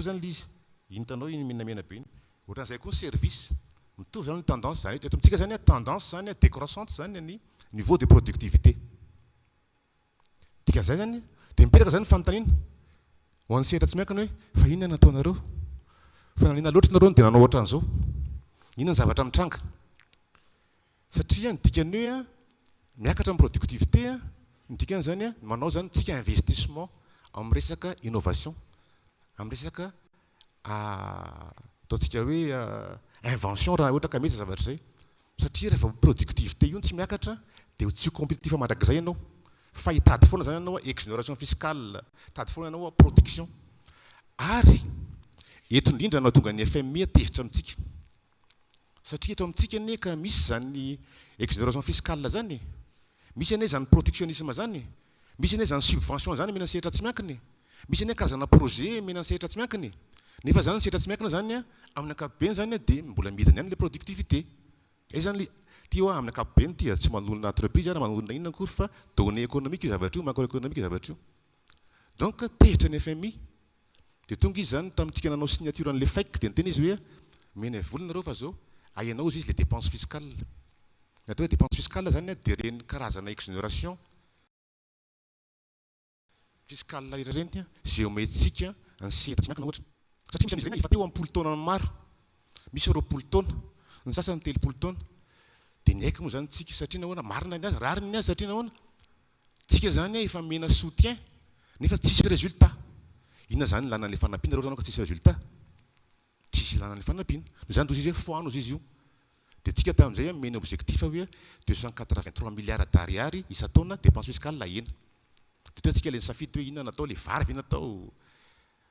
zany le izy iny tanao iny menamena be iny ohatran'izay koa ny service mitovy zany ny tendance zany eto amintsika zany a tendance zany a décroissante zany ny niveau de productivité dika zay zany dia mipetraka zany fanontaniana ho an'ny sehatra tsy miankana hoe fa inona nataonareo fa nanina loatra nareo dia nanao ohatran'izao inona ny zavatra mitranga satria ny dikany hoe a miakatra amin'ny productivité a ny dikany zany a manao zany tsika investissement amin'ny resaka innovation amin'ny resaka ataontsika hoe invention raha ohatra ka mety zavatra zay satria rehefa productivité io tsy miakatra dia tsy compétitif mandrakizay ianao fa hitady foana zany ianao exonération fiscale tady foana ianao protection ary eto indrindra anao tonga ny FMI tehitra amintsika satria eto amintsika anie ka misy zany exonération fiscale zany misy anie zany protectionnisme zany misy anie zany subvention zany mena sehatra tsy miankiny misy anie karazana projet mena sehatra tsy miankiny nefa zany sehatra tsy miankina zany a amin'ny ankapobeny zany dia mbola midiny ihany le productivité zany le ty hoe amin'ny ankapobeny ty tsy manolona entreprise ary manolona inona akory fa données économique io zavatra io macroéconomique io zavatra io donc tehitra ny FMI dia tonga izy zany tamintsika nanao signature an'le FEC dia niteny izy hoe mena volona nareo fa zao ahianao izy les dépenses fiscales natao hoe dépense fiscale zany dia reny karazana exonération fiscal ireny zay omentsika ny sehatra tsy miankina ohatra satria misy an'izy ireny efa teo ampolo taona maro misy roapolo taona ny sasany telopolo taona dia niaika moa zany tsika satria nahoana marina ny azy rariny ny azy satria nahoana tsika zany efa mena soutien nefa tsisy résultat inona zany lana le fanampiana reo zanao ka tsisy résultat tsisy lana le fanampiana no zany tozy izy hoe foano izy io dia tsika tamin'izay mena objectif hoe 283 milliards d'ariary isa-taona dépense fiscale ena dia tsika le nisafidy hoe inona natao le vary ve natao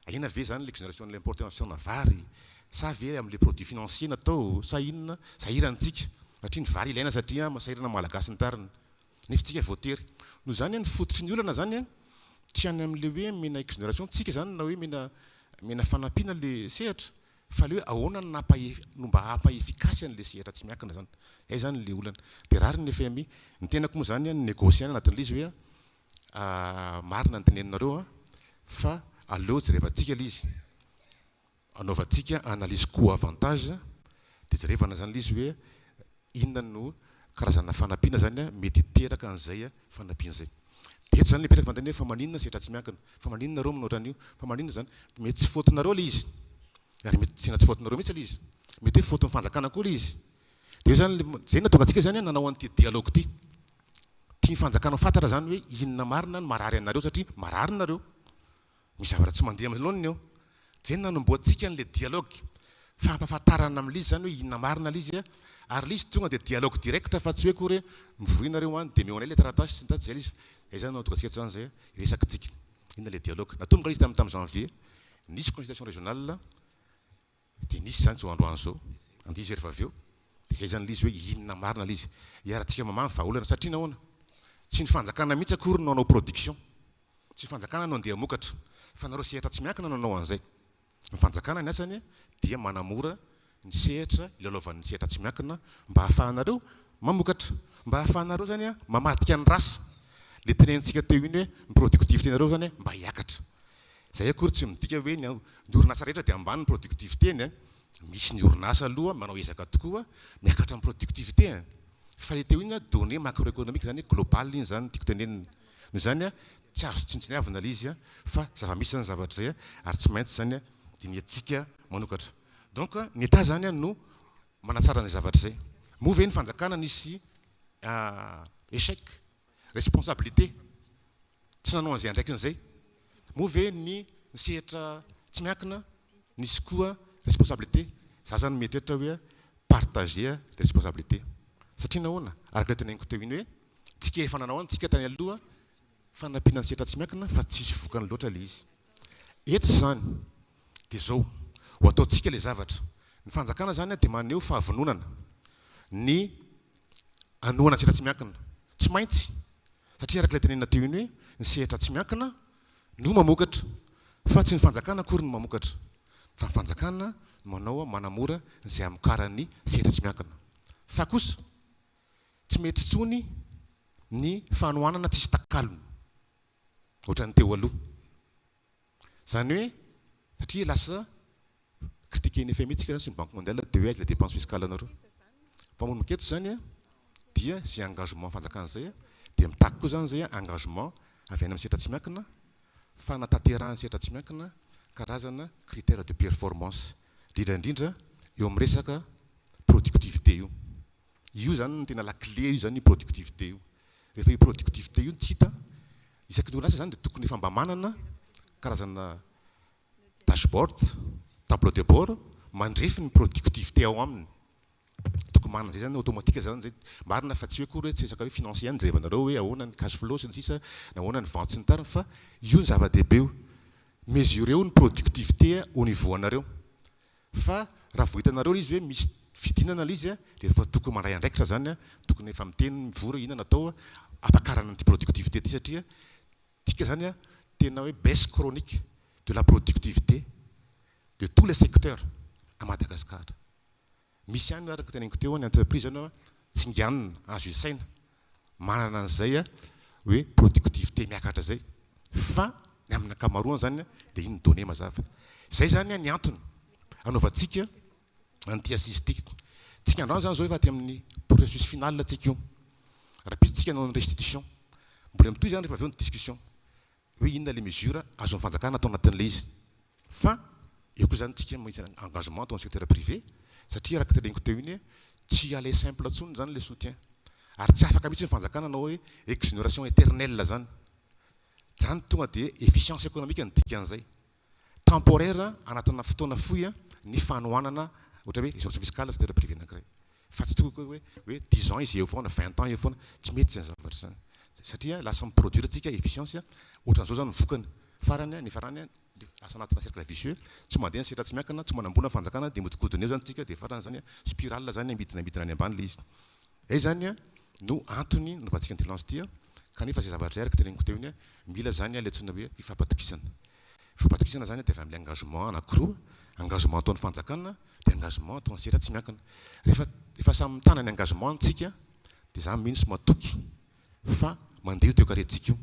ina ve zany l'exonération de l'importation na vary sa ve amin'le produit financier natao sa inona sahirantsika satria ny vary ilaina satria masahirana malagasy ny tariny nefa tsika voatery no zany ny fototry ny olana zany tsy any amin'le hoe mena exonération tsika zany na hoe mena fanampiana le sehatra fa le hoe ahoana no mba hapa-effikasy an'le sehatra tsy miankina zany zay zany le olana dia rary ny FMI ny tenako moa zany ny négociana anatin'le izy hoe marina ny teneninareo fa aleo jerevantsika le izy anaovantsika analyse coût avantage dia jerevana zany le izy hoe inona no karazana fanampiana zany mety teraka an'izay fanampiana zay dia eto zany le petraka fantany hoe fa maninona sehatra tsy miankina fa maninona reo minoatran'io fa maninona zany mety tsy fotinareo le izy ary mety tsena tsy fotinareo mihitsy le izy mety hoe foton'ny fanjakana koa le izy dia io zany zay natonga antsika zany nanao an'ity dialogue ty tia fanjakana fantatra zany hoe inona marina no marary anareo satria marary nareo misy zavatra tsy mandeha amin'iloniny eo zay nanomboantsika n'le dialogue fampafantarana amin'le izy zany hoe inona marina le izy ary le izy tonga dia dialogue direct fa tsy hoe kory mivorinareo any dia meonay le taratasy sy nitady zay le izy zay zany natonga antsika zany zay resakytsika inona le dialogue natomboka izy tamin'ny janvier nisy consultation régionale dia nisy zany zao androany zao andia izy rehefa avy eo dia zay zany le izy hoe inona marina le izy iaratsika mamamy vahaolana satria nahoana tsy ny fanjakana mihitsy akory no anao production tsy fanjakana no andeha mokatra fa nareo sehatra tsy miankina no anao an'izay ny fanjakana ny asany dia manamora ny sehatra ilalaovan'ny sehatra tsy miankina mba hahafahanareo mamokatra mba hahafahanareo zany mamadika ny rasa le tenentsika teo iny hoe ny productivité nareo zany mba hiakatra zay akory tsy midika hoe ny orinasa rehetra dia ambany ny productivité ny misy ny orinasa aloha manao ezaka tokoa miakatra amin'ny productivité fa le teo iny données macroéconomique zany global iny zany tiako tenenina no zany tsy azo tsintsiniavina le izy fa zava-misy zany zavatra zay ary tsy maintsy zany diniatsika manokatra donc ny état zany no manatsara ny zavatra zay moa ve ny fanjakana nisy échec responsabilité tsy nanao an'izay andraikin'izay moa ve ny sehatra tsy miankina nisy koa responsabilité za zany mety ohatra hoe partager de responsabilité satria nahoana araka le teneniko teo iny hoe tsika efa nanao any tsika tany aloha fanampiana ny sehatra tsy miankina fa tsisy vokany loatra le izy eto zany dia zao ho ataontsika le zavatra ny fanjakana zany dia maneho fahavononana ny anoana sehatra tsy miankina tsy maintsy satria araka le tenenina teo iny hoe ny sehatra tsy miankina no mamokatra fa tsy ny fanjakana akory no mamokatra fa ny fanjakana manao manamora izay amokarany sehatra tsy miankina fa kosa tsy mety tsony ny fanohanana tsisy takalony ohatrany teo aloha zany hoe satria lasa critiqueny FMI tsika sy ny banque mondiale dia hoe la dépense fiscale anareo fa mono miketo zany dia zay engagement fanjakana zay dia mitaky koa zany zay engagement avy any amin'ny sehatra tsy miankina fanatanterahany sehatra tsy miankina karazana critère de performance indrindra eo amin'ny resaka productivité io zany tena la clé io zany productivité io rehefa io productivité io tsy hita isaky ny orinasa zany dia tokony efa mba manana karazana dashboard tableau de bord mandrefy ny productivité ao aminy tokony manana zay zany automatique zany zay marina fa tsy hoe kory tsy resaka hoe financier any jerevanareo hoe ahoana ny cash flow sy ny sisa na ahoana ny vente sy ny tariny fa io ny zava-dehibe io mesure eo ny productivité au niveau anareo fa raha vohitanareo izy hoe misy fidinana le izy dia efa tokony mandray andraikitra zany tokony efa miteny mivory inona natao ampakarana ny productivité ty satria tika zany tena hoe baisse chronique de la productivité de tous les secteurs à Madagascar misy ihany araka teneniko teo ny entreprise zany tsinganina azo isaina manana an'izay hoe productivité miakatra zay fa ny amin'ny ankamaroany zany dia iny données mazava zay zany ny antony anaovantsika anty assise ty tsika androany zany zao efa aty amin'ny processus final tsika io raha pisy tsika nanao ny restitution mbola mitoy zany rehefa avy eo ny discussion hoe inona le mesure azo fanjakana atao anatin'le izy fa eo koa zany tsika misy engagement atao amin'ny secteur privé satria araka tereniko teo iny tsy ale simple ntsony zany le soutien ary tsy afaka mihitsy ny fanjakana anao hoe exonération éternelle zany zany tonga de efficience économique ny dikan'izay temporaire anatina fotoana fohy ny fanohanana ohatra hoe exonération fiscale secteur privé anankiray fa tsy tokony hoe 10 ans izy eo foana 20 ans eo foana tsy mety zany zavatra zany satria lasa miproduire tsika efficience ohatran'izao zany mivokany farany ny farany asa anatina cercle vicieux tsy mandeha ny sehatra tsy miankana tsy manambona fanjakana dia modikodiny eo zany tsika dia farany zany spirale zany ambidina any ambany le izy ay zany no antony novantsika ny tilance tia kanefa zay zavatra araka teneniko teo iny mila zany le antsona hoe fifampatokisana zany dia avy amin'ny engagement anankiroa engagement ataon'ny fanjakana dia engagement ataon'ny sehatra tsy miankana rehefa samy mitana ny engagement tsika dia zany mihitsy matoky fa mandeha teo karentsika io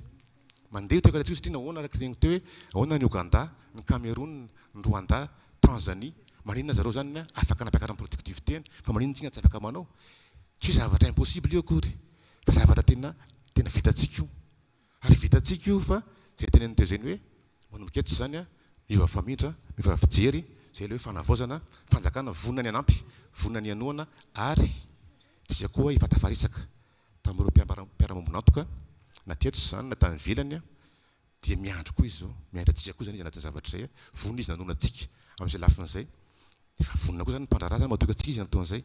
mandeha teo karentsika io satria nahoana araka teneniko teo hoe ahoana ny Ouganda ny Cameroun ny Rwanda Tanzanie maninona zareo zany afaka nampiakara productivité fa maninona tsika tsy afaka manao tsy zavatra impossible io akory fa zavatra tena vitatsika io ary vitatsika io fa zay teneniny teo zany hoe manomboka zany miova famindra miova fijery zay le hoe fanavaozana fanjakana vonona ny anampy vonona ny anoana ary tsika koa ifatafarisaka tamin'ireo mpiara-mambonatoka na teto zany na tany velany dia miandro koa izy zao miandra tsika koa zany izy anatin'ny zavatra zay vonona izy nanona tsika amin'izay lafin'izay efa vonona koa zany mpandrara zany matoka tsika izy nataon'izay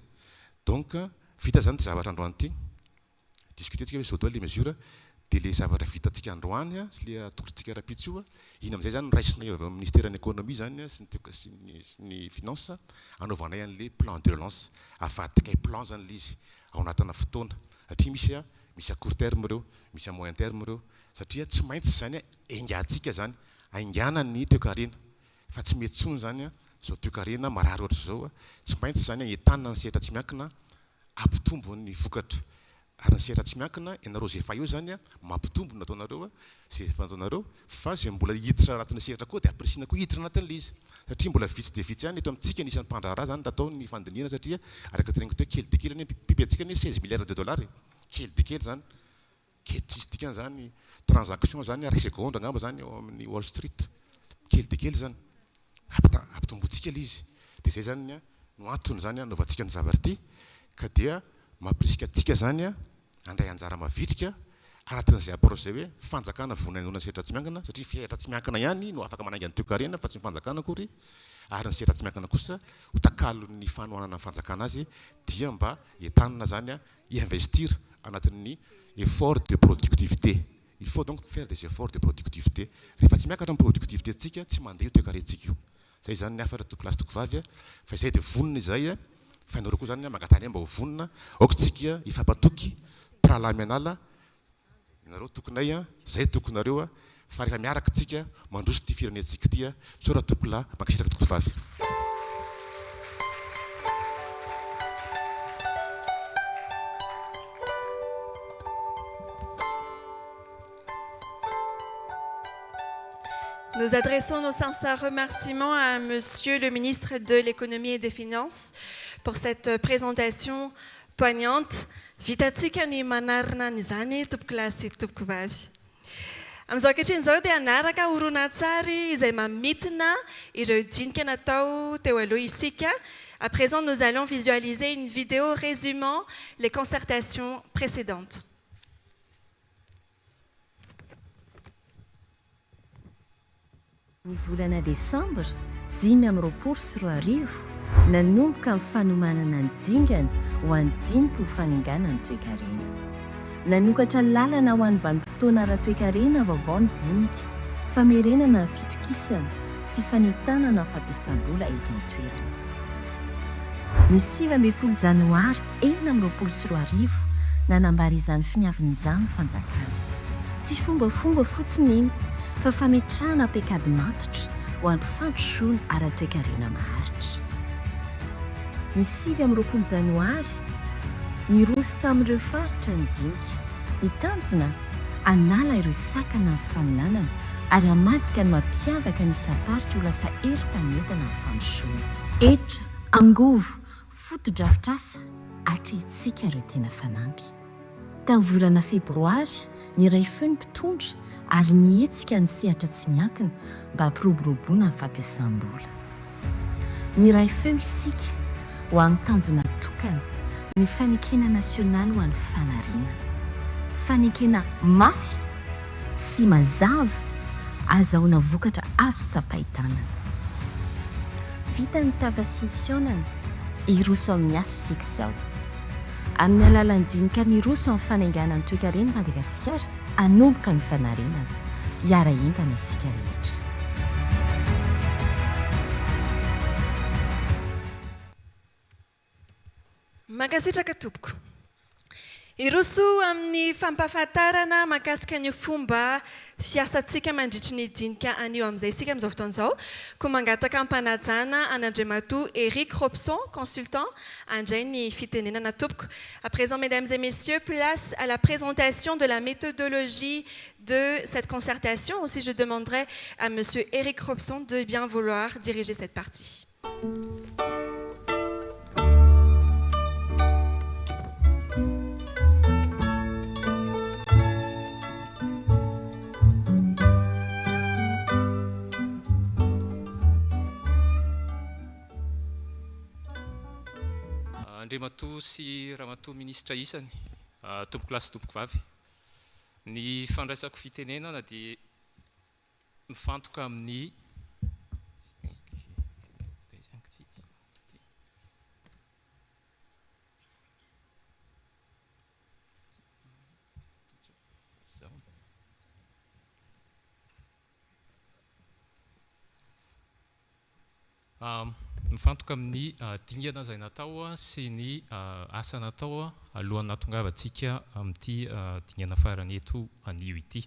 donc vita zany ty zavatra androany ty discuter tsika hoe zao doa le mesure dia le zavatra vitatsika androany sy le atokotritsika rapitsy io iny amin'izay zany raisina eo avy amin'ny ministère ny économie zany sy ny finance anaovanay an'le plan de relance avadika plan zany le izy ao anatina fotoana satria misy à court terme reo misy à moyen terme reo satria tsy maintsy zany aingatsika zany aingana ny toekarena fa tsy mety tsony zany zao toekarena marary ohatry zao tsy maintsy zany entanina ny sehatra tsy miankina ampitombo ny vokatra ary ny sehatra tsy miankina ianareo zay fa io zany mampitombo nataonareo zay nataonareo fa zay mbola hiditra anatin'ny sehatra koa dia aprisina koa hiditra anatin'le izy satria mbola vitsy dia vitsy ihany eto amintsika nisan'ny mpandrara zany natao ny fandiniana satria araka teneniko teo kely de kely any piby atsika ny 16 milliards de dollars kely de kely zany kely tsisy dikany zany transaction zany ray seconde angamba zany eo amin'ny Wall Street kely de kely zany ampitombotsika le izy dia zay zany no antony zany anaovantsika ny zavatra ty ka dia mampirisika atsika zany andray anjara mavitrika anatin'izay approche zay hoe fanjakana vonanona sehatra tsy miankana satria sehatra tsy miankana ihany no afaka manangy ny toekarena fa tsy fanjakana akory ary ny sehatra tsy miankana kosa ho takalo ny fanohanana ny fanjakana azy dia mba entanina zany investir anatin'ny effort de productivité il faut donc faire des efforts de productivité rehefa tsy miakatra amin'ny productivité tsika tsy mandeha toekarentsika io zay zany ny afara toko lasy toko vavy fa izay dia vonona izay fa ianareo koa zany mangatany mba ho vonona aoko tsika ifampatoky pralamy anala ianareo tokonay zay tokonareo fa rehefa miaraka tsika mandroso ty firenentsika ty tsora tokola mankasitraka toko vavy. Nous adressons nos sincères remerciements à Monsieur le ministre de l'Économie et des Finances pour cette présentation poignante. Vitatsika ny manarina n'izany tompoko lahy sy tompoko vavy. Amin'izao ankehitriny izao dia anaraka horonan-tsary izay mamitina ireo dinika natao teo aloha isika. À présent, nous allons visualiser une vidéo résumant les concertations précédentes. Ny volana Desambra 2024 nanomboka ny fanomanana ny dingana ho an'ny dinika ho faningana ny toekarena. Nanokatra lalana ho an'ny vanim-potoana ara-toekarena vaovao ny dinika, famerenana ny fitokisana sy fanentanana ny fampiasam-bola eto an-toerana. Ny 20 Janoary 2024 nanambara izany finiavana izany fanjakana. Tsy fombafomba fotsiny iny fa fametrahana paikady matotra ho an'ny fandrosoana ara-toekarena maharitra. Ny 20 Janoary niroso tamin'ireo faritra ny dinika, nitanjona anala ireo sakana ny famolanana ary hamadika ny mampiavaka ny isaparitra ho lasa eri-panentana ny fandrosoana. Etra, angovo, foto-drafitrasa hatretsika ireo tena fanampy. Tamin'ny volana Febroary, ny iray feo ny mpitondra ary nihetsika ny sehatra tsy miankina mba hampiroboroboana ny fampiasam-bola. Ny ray feo isika ho amin'ny tanjona tokana ny fanekena nasionaly ho an'ny fanariana, fanekena mafy sy mazava azahoana vokatra azo tsapaitanana. Vita ny tava-sy fisaonana iroso amin'ny asa isika izao. Amin'ny alalan'ny dinika miroso amin'ny fanaingana ny toe-karena Madagasikara, anomboka ny fanarenana, hiara entana isika rehetra. Mankasitraka tompoko. Iroso amin'ny fampahafantarana mahakasika ny fomba fiasantsika mandritry ny dinika anio amin'izay isika amin'izao fotoan'izao, ko mangataka ampanajana an'Andriamatoa Eric Robson, consultant, andray ny fitenenana tompoko. À présent, mesdames et messieurs, place à la présentation de la méthodologie de cette concertation. Aussi, je demanderai à monsieur Eric Robson de bien vouloir diriger cette partie. Andriamatoa sy Ramatoa Ministra isany, tompoko lahy sy tompoko vavy. Ny fandraisako fitenenana dia mifantoka amin'ny mifantoka amin'ny dingana izay natao sy ny asa natao alohan'ny nahatongavantsika amin'ity dingana farany eto anio ity.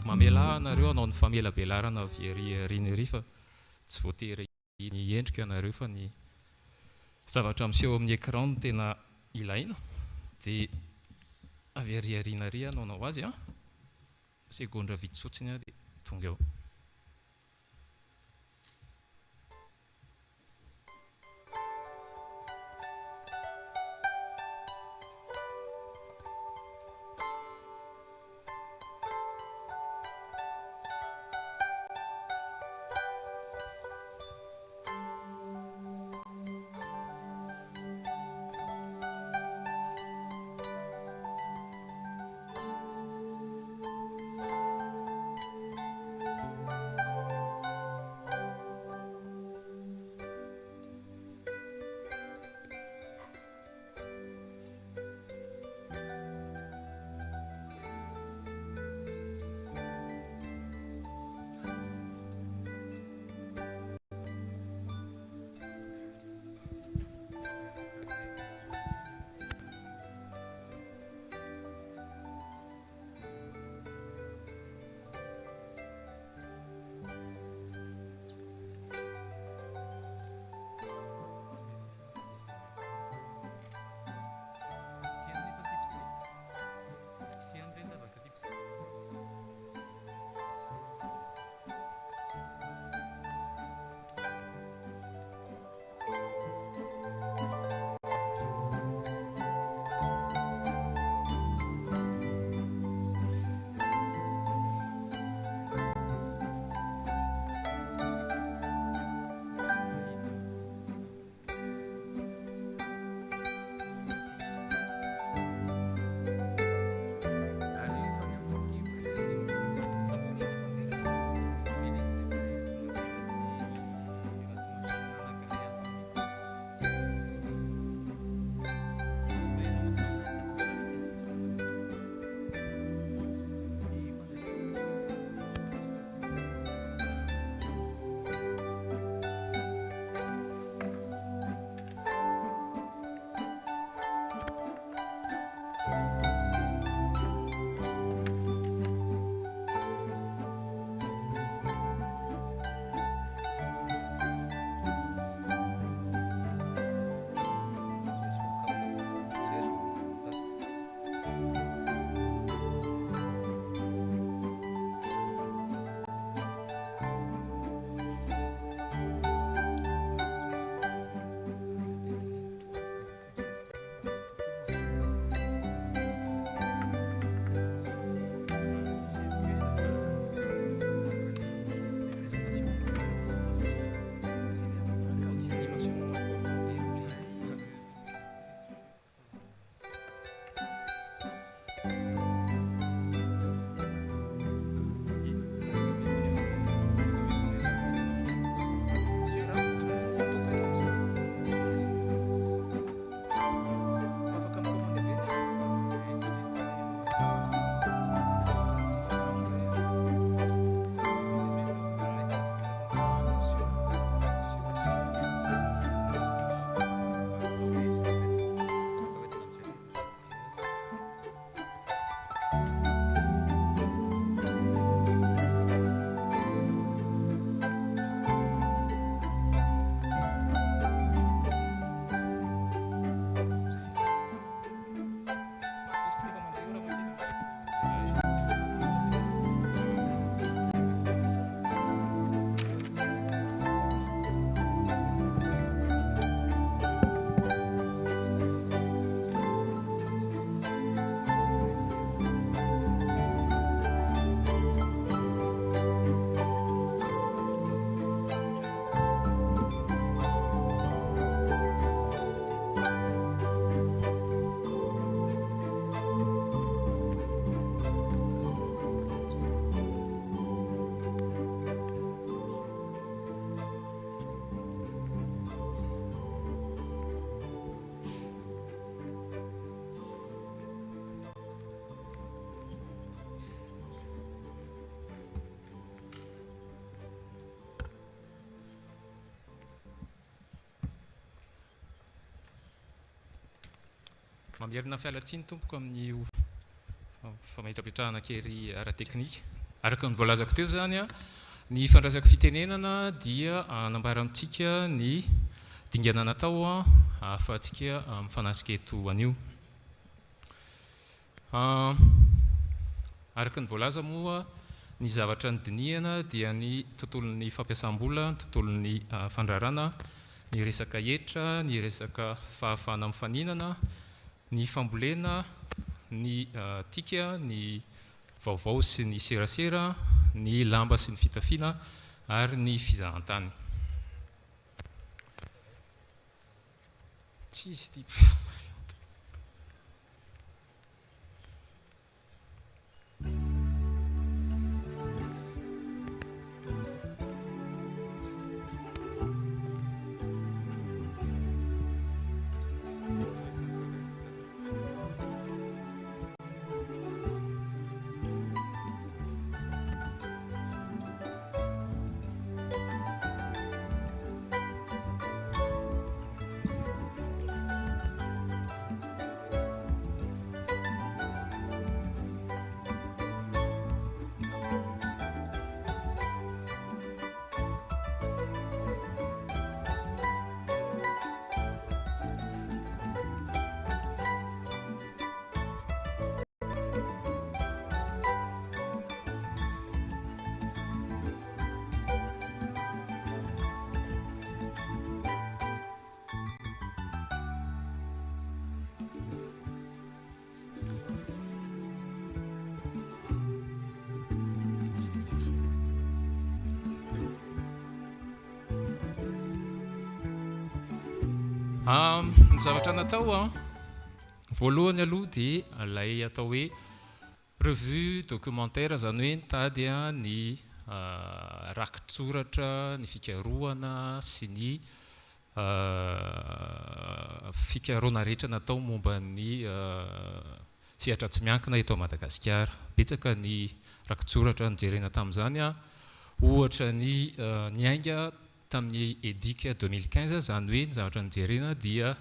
Mamela anareo anao ny famelabelarana avy ery fa tsy voatery ny endrika anareo fa ny zavatra miseho amin'ny écran no tena ilaina. Dia avy ariana anao azy segondra vitsy fotsiny dia tonga eo. mamerina fialatsiny tompoko amin'ny famaitrapetrahana kely ara-teknika. Araka ny voalazako teo zany a, ny fandraisako fitenenana dia anambarantsika ny dingana natao ahafahantsika mifanatrika eto anio. Araka ny voalaza moa, ny zavatra nydinihana dia ny tontolon'ny fampiasam-bola, ny tontolon'ny fandrarana, ny resaka hetra, ny resaka fahafahana amin'ny faninana, ny fambolena, ny tika, ny vaovao sy ny serasera, ny lamba sy ny fitafiana, ary ny fizahantany. Tsisy ty présentation. Ny zavatra natao voalohany aloha dia ilay atao hoe revue documentaire, zany hoe nitady ny rakitsoratra, ny fikarohana sy ny fikarohana rehetra natao momba ny sehatra tsy miankina eto Madagasikara. Betsaka ny rakitsoratra nijerena tamin'izany ohatra ny ainga tamin'ny edika 2015, zany hoe ny zavatra nijerena dia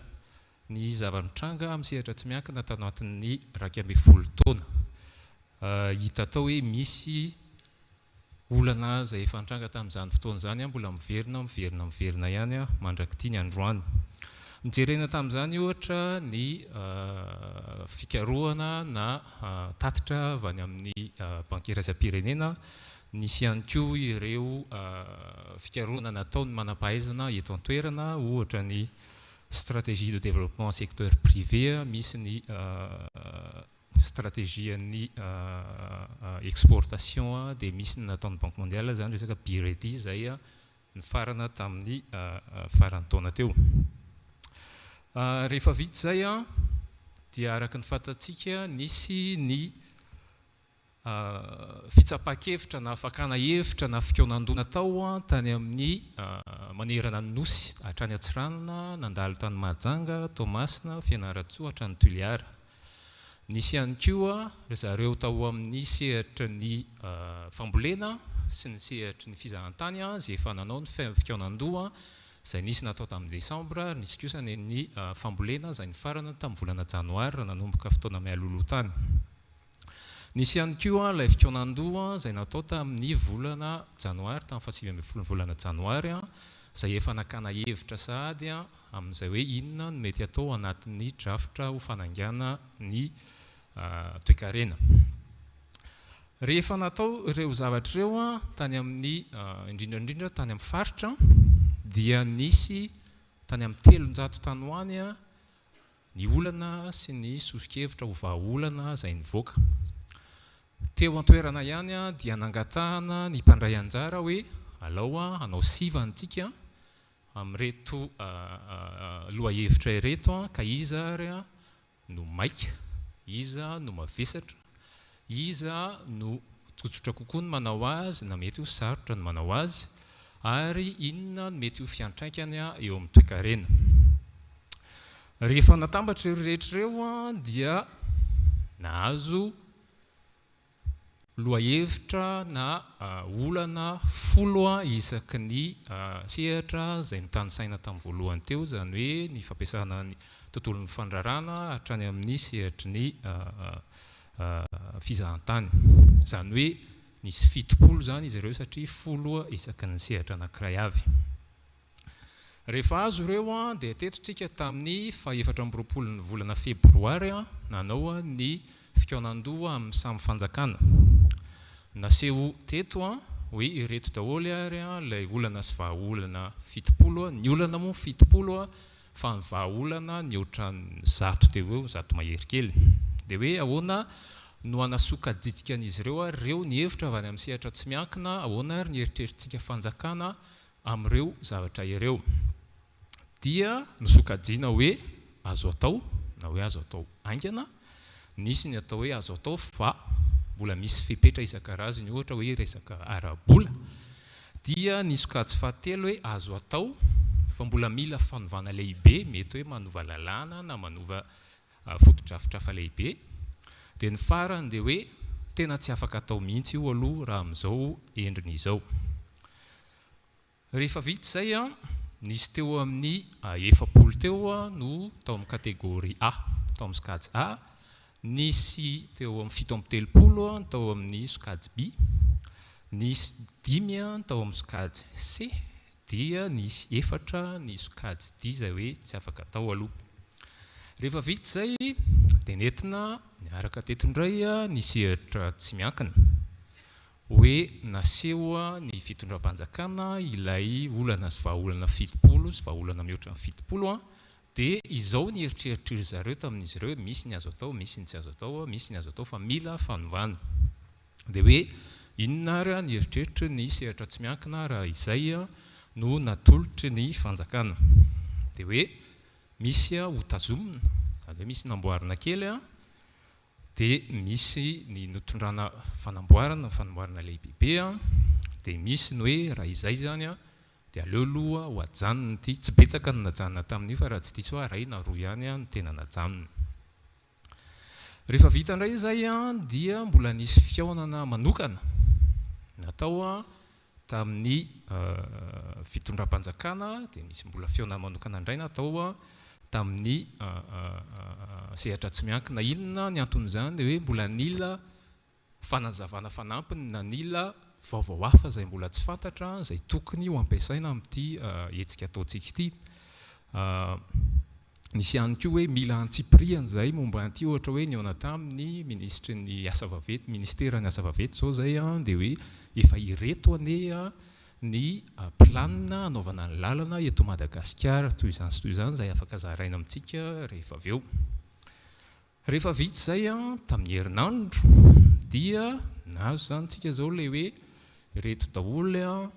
ny zava-mitranga amin'ny sehatra tsy miankina tao anatin'ny 12 taona. Hita tao hoe misy olana izay efa nitranga tamin'izany fotoana izany mbola miverina ihany mandrakity ny androany. Nijerena tamin'izany ohatra ny fikarohana na tatitra avy any amin'ny bankieraza-pirenena. Nisy ihany koa ireo fikarohana nataony manam-pahaizana eto an-toerana, ohatra ny stratégie de développement secteur privé, misy ny stratégie ny exportation, dia misy ny nataon'ny Banque mondiale, zany resaka BIREDI izay ny farana tamin'ny farany taona teo. Rehefa vita izay dia araka ny fantatsika nisy ny fitsapakevitra na fakana hevitra na fikaonan-doha natao tany amin'ny manerana ny nosy hatrany Atsiranana, nandalo tany Mahajanga, Toamasina, Fianaratsoa hatrany Toliara. Nisy ihany koa zareo tao amin'ny sehatra ny fambolena sy ny sehatra ny fizahantany izay efa nanao ny fikaonan-doha izay nisy natao tamin'ny Desambra, nisy kosa ny fambolena izay ny farana tamin'ny volana Janoary nanomboka fotoana mialoloha tany. Nisy ihany koa ilay fikaonan-doha izay natao tamin'ny volana Janoary, tamin'ny 7 volana Janoary, izay efa nakana hevitra sahady amin'izay hoe inona no mety atao anatin'ny drafitra ho fanangana ny toe-karena. Rehefa natao ireo zavatra ireo tany amin'ny indrindrandrindra tany amin'ny faritra, dia nisy tany amin'ny 300 tany ho any ny olana sy ny sosokevitra ho vahaolana izay nivoaka. Teo an-toerana ihany dia nangatahana ny mpandray anjara hoe alao hanao sivantsika amin'ireto lohahevitra ireto ka iza ary no maika, iza no mavesatra, iza no tsotsotra kokoa ny manao azy na mety ho sarotra ny manao azy, ary inona no mety ho fiantraikany eo amin'ny toe-karena. Rehefa natambatra ireo rehetra ireo dia nahazo lohahevitra na olana 10 isaky ny sehatra izay nitany saina tamin'ny voalohany teo, zany hoe ny fampiasana ny tontolon'ny fandrarana hatrany amin'ny sehatry ny fizahantany. Zany hoe nisy 70 zany izy ireo satria 10 isaky ny sehatra anankiray avy. Rehefa azo ireo dia teto-tsika tamin'ny 24 ny volana febroary nanao ny fikaonan-doha amin'ny samy fanjakana. Naseho teto hoe ireto daholo ary ilay olana sy vahaolana 70, ny olana moa 70 fa ny vahaolana ny ohatran'ny 100 teo eo, 100 mahery kely. Dia hoe ahoana no anasokajitsika an'izy ireo ny hevitra avy any amin'ny sehatra tsy miankina, ahoana ary ny eritreretintsika fanjakana amin'ireo zavatra ireo. Dia nisokajiana hoe azo atao na hoe azo atao aingana, nisy ny atao hoe azo atao fa mbola misy fepetra isan-karazany, ohatra hoe resaka ara-bola. Dia nisokajy fahatelo hoe azo atao fa mbola mila fanovana lehibe, mety hoe manova lalàna na manova fotodrafitrafa lehibe. Dia ny farany dia hoe tena tsy afaka atao mihitsy io aloha raha amin'izao endriny izao. Rehefa vita izay nisy teo amin'ny 70 teo no tao amin'ny kategoria A, tao amin'ny sokajy A. Nisy teo amin'ny 70 tao amin'ny sokajy B. Nisy 5 tao amin'ny sokajy C. Dia nisy 4 ny sokajy D izay hoe tsy afaka atao aloha. Rehefa vita izay dia nentina niaraka teto indray ny sehatra tsy miankina hoe naseho ny fitondram-panjakana ilay olana sy vahaolana 70 sy vahaolana mihoatra ny 70 dia izao ny eritreritry zareo tamin'izy ireo, misy ny azo atao, misy ny tsy azo atao, misy ny azo atao fa mila fanovana. Dia hoe inona ary ny eritreritry ny sehatra tsy miankina raha izay no natolotry ny fanjakana. Dia hoe misy hotazomina, hoe misy namboarina kely dia misy ny notondrana fanamboarana lehibe, dia misy ny hoe raha izay zany dia aleo aloha ho ajanona ity, tsy betsaka ny najanona tamin'io fa raha tsy diso ray na roa ihany no tena najanona. Rehefa vita indray izay dia mbola nisy fihaonana manokana natao tamin'ny fitondram-panjakana, dia misy mbola fihaonana manokana indray natao tamin'ny sehatra tsy miankina. Inona ny anton'izany dia hoe mbola nila fanazavana fanampiny na nila vaovao hafa izay mbola tsy fantatra izay tokony ho ampiasaina amin'ity hetsika ataontsika ity. Nisy ihany koa hoe mila antsipriana izay momba an'ity, ohatra hoe ny ao tamin'ny ministry ny asa vaventy, ministera ny asa vaventy izao izay dia hoe efa ireto ane ny planina anaovana ny lalana eto Madagasikara toy izany izay afaka zaraina amintsika rehefa avy eo. Rehefa vita izay tamin'ny herinandro dia nazo zany tsika zao ilay hoe reto daholo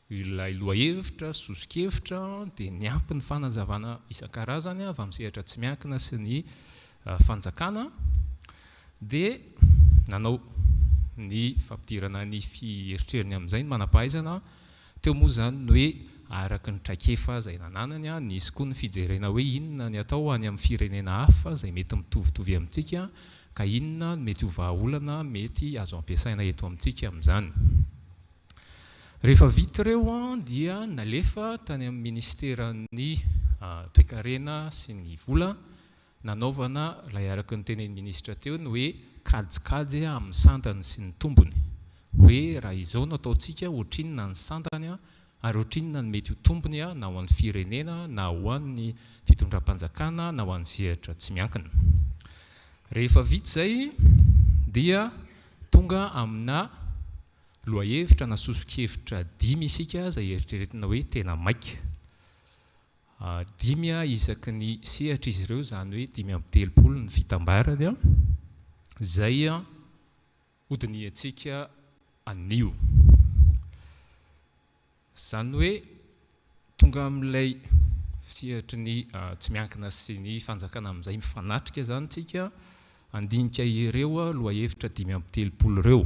ilay lohahevitra, sosokevitra dia niampy ny fanazavana isan-karazany avy amin'ny sehatra tsy miankina sy ny fanjakana. Dia nanao ny fampidirana ny fieritreritany amin'izay ny manam-pahaizana teo moa zany ny hoe araka ny traikefa izay nananany nisy koa ny fijerena hoe inona ny atao any amin'ny firenena hafa izay mety mitovitovy amintsika, ka inona mety ho vahaolana mety azo ampiasaina eto amintsika amin'izany. Rehefa vita ireo dia nalefa tany amin'ny ministeran'ny toe-karena sy ny vola, nanaovana ilay araka ny tenen'ny ministra teo ny hoe kajikajy amin'ny sandany sy ny tombony, hoe raha izao no ataontsika ohatrinona ny sandany ary ohatrinona ny mety ho tombony na ho an'ny firenena na ho an'ny fitondram-panjakana na ho an'ny sehatra tsy miankina. Rehefa vita izay dia tonga amina lohahevitra na sosokevitra 5 isika izay eritreretina hoe tena maika. 5 isaky ny sehatra izy ireo, zany hoe 5/30 ny fitambarany izay hodiniantsika anio. Zany hoe tonga amin'ilay sehatry ny tsy miankina sy ny fanjakana amin'izay mifanatrika zany tsika, andinika ireo lohahevitra 5/30 ireo.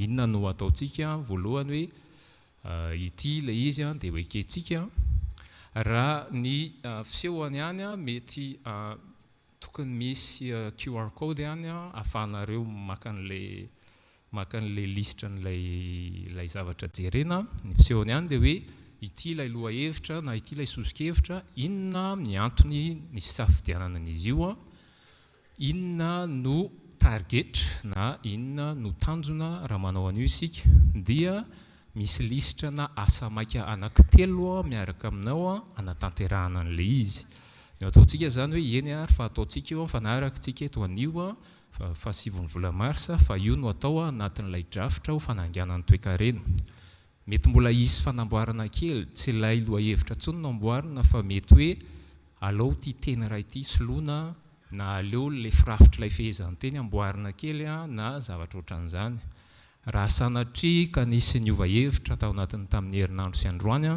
Inona no ataontsika? Voalohany hoe ity ilay izy dia hoekentsika raha ny fisehoany ihany mety tokony misy QR code ihany ahafahanareo maka an'ilay listra n'ilay zavatra jerena. Ny fisehoany ihany dia hoe ity ilay lohahevitra na ity ilay sosokevitra, inona ny antony ny safidianana an'izy io, inona no target na inona no tanjona raha manao an'io isika, dia misy lisitra na asa maika anankitelo miaraka aminao anatanterahana an'ilay izy. Ny ataontsika zany hoe eny ary fa ataontsika eo fanarakintsika eto anio fa 7 vola marsa, fa io no atao anatin'ilay drafitra ho fananganan'ny toe-karena. Mety mbola isy fanamboarana kely, tsy ilay lohahevitra intsony no amboarina, fa mety hoe aleo ty teny ray ity soloina, na aleo le firafitra ilay fehezanteny amboarina kely na zavatra ohatran'izany. Raha sanatria ka nisy niova hevitra tao anatiny tamin'ny herinandro sy androany,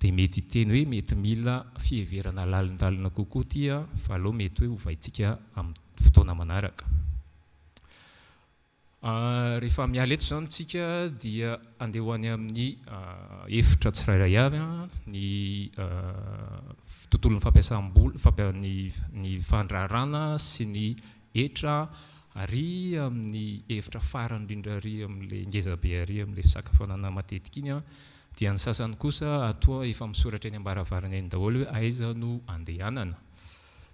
dia mety hiteny hoe mety mila fiheverana lalindalina kokoa ty, fa aleo mety hoe hovaintsika amin'ny fotoana manaraka. Rehefa miala eto zany tsika dia andeha ho any amin'ny efitra tsirairay avy, ny tontolon'ny fampiasam-bola, ny fandrarana sy ny etra, ary amin'ny efitra farany indrindra ary amin'ilay ngezabe ary amin'ilay fisakafoanana matetika iny, dia ny sasany kosa atoa efa misoratra eny ambaravarana eny daholo hoe aiza no andehanana.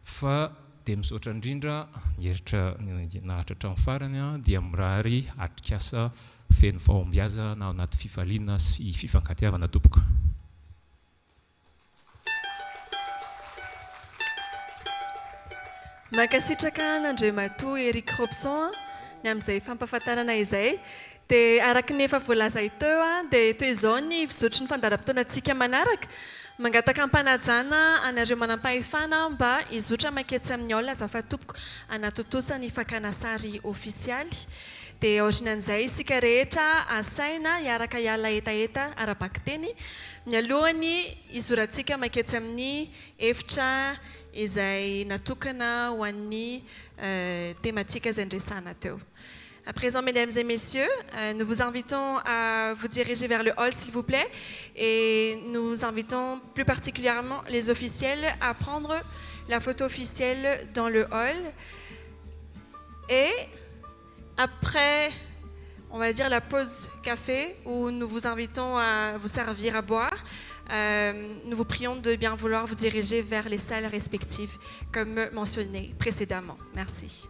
Fa dia misaotra indrindra nieritra nahatra hatramin'ny farany dia mirary atrikasa feno fahombiaza na anaty fifaliana sy fifankatiavana tompoko. Mankasitraka n'Andriamatoa Eric Robson ny amin'izay fampahafantarana izay, dia araka ny efa voalazay teo dia toy izao ny fizotry ny fandaharam-potoanantsika manaraka. Mangataka ampanajana anareo manam-pahefana mba hizotra maketsy amin'ny olona zava-tompoko anatotosa ny fakana sary ofisialy. Dia ohatran'izay isika rehetra asaina hiaraka hiala etaeta ara-baky teny, mialohany hizorantsika maketsy amin'ny efitra izay natokana ho an'ny thématique izay ndresana teo. À présent, mesdames et messieurs, nous vous invitons à vous diriger vers le hall, s'il vous plaît, et nous invitons plus particulièrement les officiels à prendre la photo officielle dans le hall. Et après, on va dire la pause café, où nous vous invitons à vous servir à boire, nous vous prions de bien vouloir vous diriger vers les salles respectives, comme mentionné précédemment. Merci.